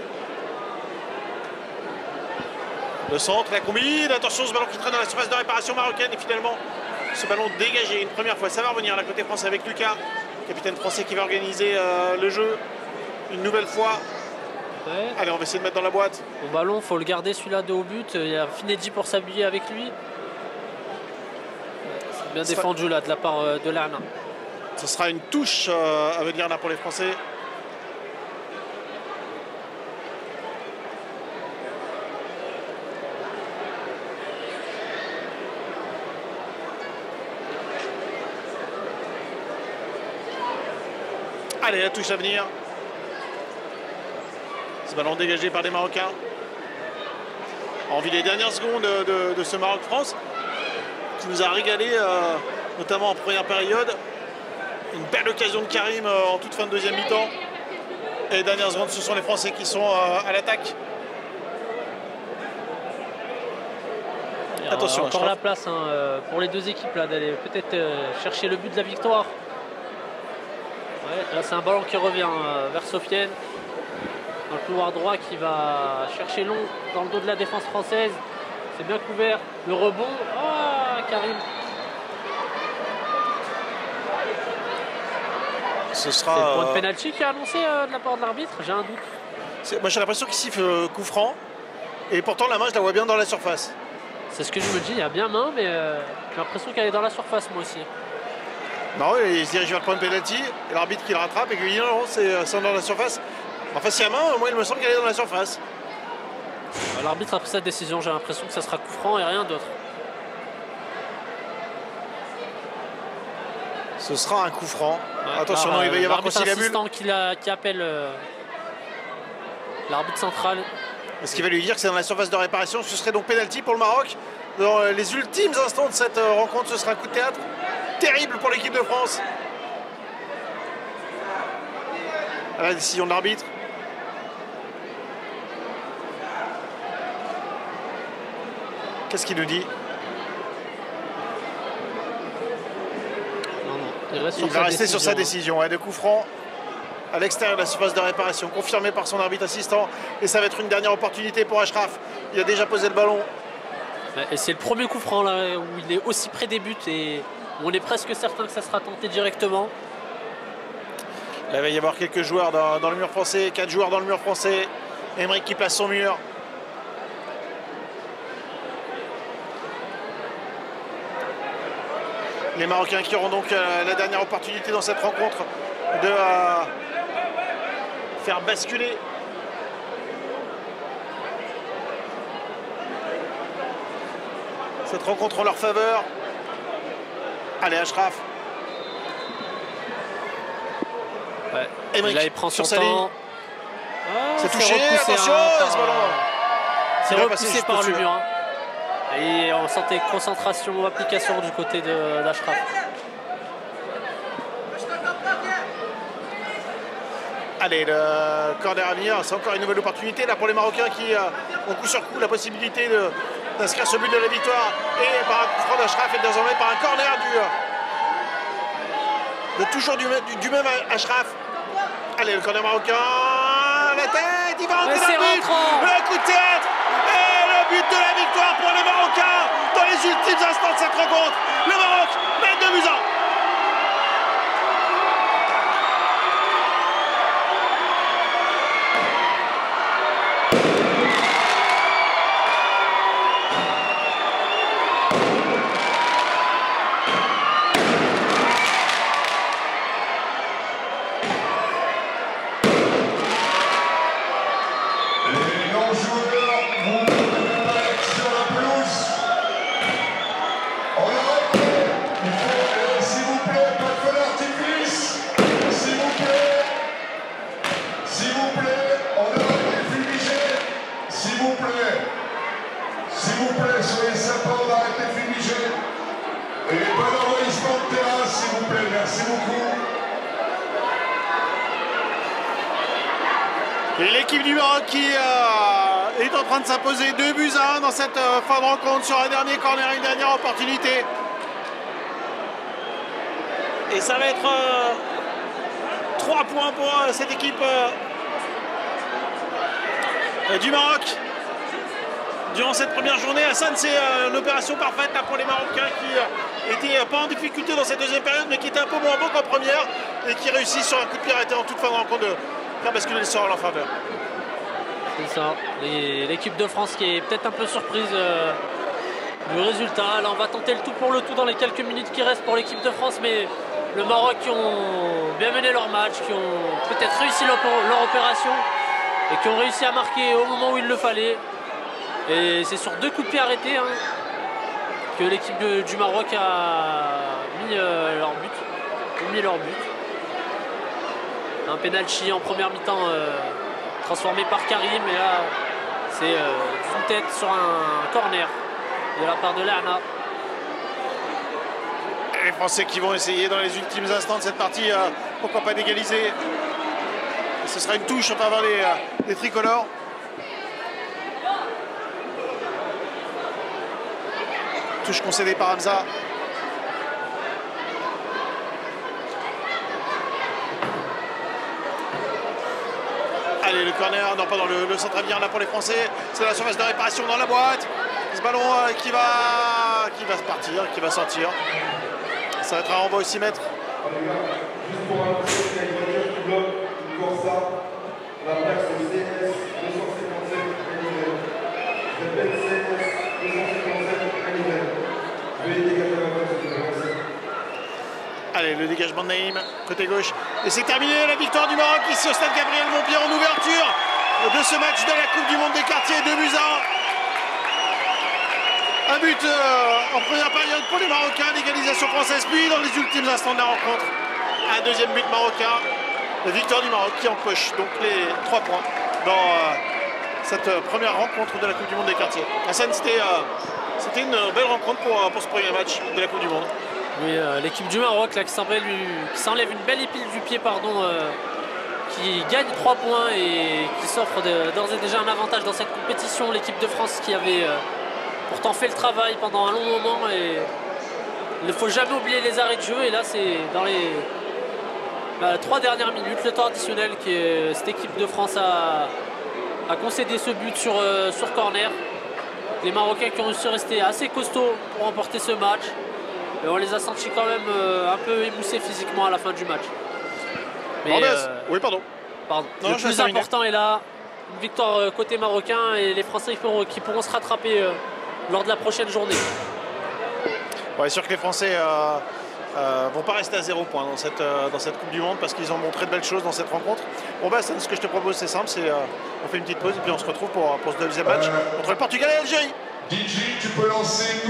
Le centre, la combine, attention ce ballon qui traîne dans la surface de réparation marocaine et finalement ce ballon dégagé une première fois. Ça va revenir là côté français avec Lucas, capitaine français qui va organiser le jeu une nouvelle fois. Ouais. Allez, on va essayer de mettre dans la boîte. Au ballon, il faut le garder celui-là de haut but. Il y a Finedji pour s'habiller avec lui. C'est bien défendu là de la part de Lana. Ce sera une touche à venir là pour les Français. Allez, la touche à venir. Ce ballon dégagé par les Marocains. En vue des dernières secondes de ce Maroc-France qui nous a régalé, notamment en première période. Une belle occasion de Karim en toute fin de deuxième mi-temps. Et les dernières secondes, ce sont les Français qui sont à l'attaque. Attention, encore la place hein, pour les deux équipes d'aller peut-être chercher le but de la victoire. Ouais, là, c'est un ballon qui revient vers Sofiane. Dans le couloir droit qui va chercher long dans le dos de la défense française. C'est bien couvert. Le rebond. Ah, Karim. Ce sera. C'est le point de pénalty qui est annoncé de la part de l'arbitre. J'ai un doute. Moi j'ai l'impression qu'il siffle coup franc. Et pourtant la main je la vois bien dans la surface. C'est ce que je me dis, il y a bien main, mais j'ai l'impression qu'elle est dans la surface moi aussi. Non, il se dirige vers le point de pénalty, et l'arbitre qui le rattrape et qui lui dit non, c'est dans la surface. Enfin, s'il y a main, moi il me semble qu'elle est dans la surface. L'arbitre a pris cette décision, j'ai l'impression que ça sera coup franc et rien d'autre. Ce sera un coup franc. Ouais, attention, non, il va y avoir conciliabule. Qui appelle l'arbitre central. Ce qui va lui dire que c'est dans la surface de réparation. Ce serait donc pénalty pour le Maroc. Dans les ultimes instants de cette rencontre, ce sera un coup de théâtre terrible pour l'équipe de France. À la décision de l'arbitre. Qu'est-ce qu'il nous dit? Il va rester sur sa décision. De coup franc à l'extérieur de la surface de réparation, confirmé par son arbitre assistant. Et ça va être une dernière opportunité pour Achraf. Il a déjà posé le ballon. Et c'est le premier coup franc là, où il est aussi près des buts et on est presque certain que ça sera tenté directement. Là, il va y avoir quelques joueurs dans le mur français, 4 joueurs dans le mur français. Emeric qui place son mur. Les Marocains qui auront donc la dernière opportunité dans cette rencontre de faire basculer cette rencontre en leur faveur. Allez, Achraf. Ouais. Emeric là, il prend sur son sa ligne. temps. C'est touché, attention, ce ballon. C'est repoussé par le mur. Et on sentait concentration, application du côté d'Achraf. Allez, le corner à venir, c'est encore une nouvelle opportunité là pour les Marocains qui ont coup sur coup la possibilité d'inscrire ce but de la victoire. Et par un coup franc d'Achraf et désormais par un corner toujours du même Achraf. Allez, le corner marocain, la tête, il va entrer dans le but. Le coup de théâtre et le but de la victoire pour les Marocains dans les ultimes instants de cette rencontre. Le Maroc mène 2-1. Et l'équipe du Maroc qui est en train de s'imposer 2-1 dans cette fin de rencontre sur un dernier corner, une dernière opportunité. Et ça va être 3 points pour cette équipe du Maroc. Durant cette première journée, Hassan, c'est une opération parfaite là, pour les Marocains qui n'étaient pas en difficulté dans cette deuxième période, mais qui étaient un peu moins bons qu'en première et qui réussissent sur un coup de pied arrêté en toute fin de rencontre de faire basculer le sort en leur faveur. C'est ça. L'équipe de France qui est peut-être un peu surprise du résultat. Là, on va tenter le tout pour le tout dans les quelques minutes qui restent pour l'équipe de France, mais le Maroc qui ont bien mené leur match, qui ont peut-être réussi leur opération et qui ont réussi à marquer au moment où il le fallait. Et c'est sur 2 coups de pied arrêtés que l'équipe du Maroc a mis leur but. Un penalty en première mi-temps transformé par Karim, et là c'est sous tête sur un corner de la part de Lana. Les Français qui vont essayer dans les ultimes instants de cette partie, pourquoi pas d'égaliser. Ce sera une touche en faveur des tricolores. Touche concédée par Hamza. Allez, le corner, non pas dans le centre à venir là pour les Français. C'est la surface de réparation dans la boîte. Ce ballon qui va partir, qui va sortir. Ça va être un renvoi au 6 mètres. Juste pour annoncer qu'il y a une voiture qui bloque une Corsa. La plaque c'est CS 257 délivrée. Je répète CS 257 le dégagement de Naïm, côté gauche. Et c'est terminé, la victoire du Maroc ici au stade Gabriel Montpied en ouverture de ce match de la Coupe du Monde des quartiers, 2-1. Un but en première période pour les Marocains, l'égalisation française, puis dans les ultimes instants de la rencontre, un deuxième but marocain. La victoire du Maroc qui empoche donc les 3 points dans cette première rencontre de la Coupe du Monde des quartiers. Hassan, c'était une belle rencontre pour ce premier match de la Coupe du Monde. Oui, l'équipe du Maroc là, qui s'enlève une belle épine du pied, qui gagne 3 points et qui s'offre d'ores et déjà un avantage dans cette compétition. L'équipe de France qui avait pourtant fait le travail pendant un long moment, et il ne faut jamais oublier les arrêts de jeu. Et là, c'est dans les 3 dernières minutes, le temps additionnel, que cette équipe de France a concédé ce but sur corner. Les Marocains qui ont réussi à rester assez costauds pour remporter ce match. Et on les a sentis quand même un peu émoussés physiquement à la fin du match. Mais, oui, pardon. Non, le plus important est là. Une victoire côté marocain, et les Français qui pourront se rattraper lors de la prochaine journée. Ouais, sûr que les Français vont pas rester à 0 points dans cette Coupe du Monde, parce qu'ils ont montré de belles choses dans cette rencontre. Bon bah, ce que je te propose, c'est simple, on fait une petite pause et puis on se retrouve pour ce deuxième match entre le Portugal et l'Algérie. DJ, tu peux lancer.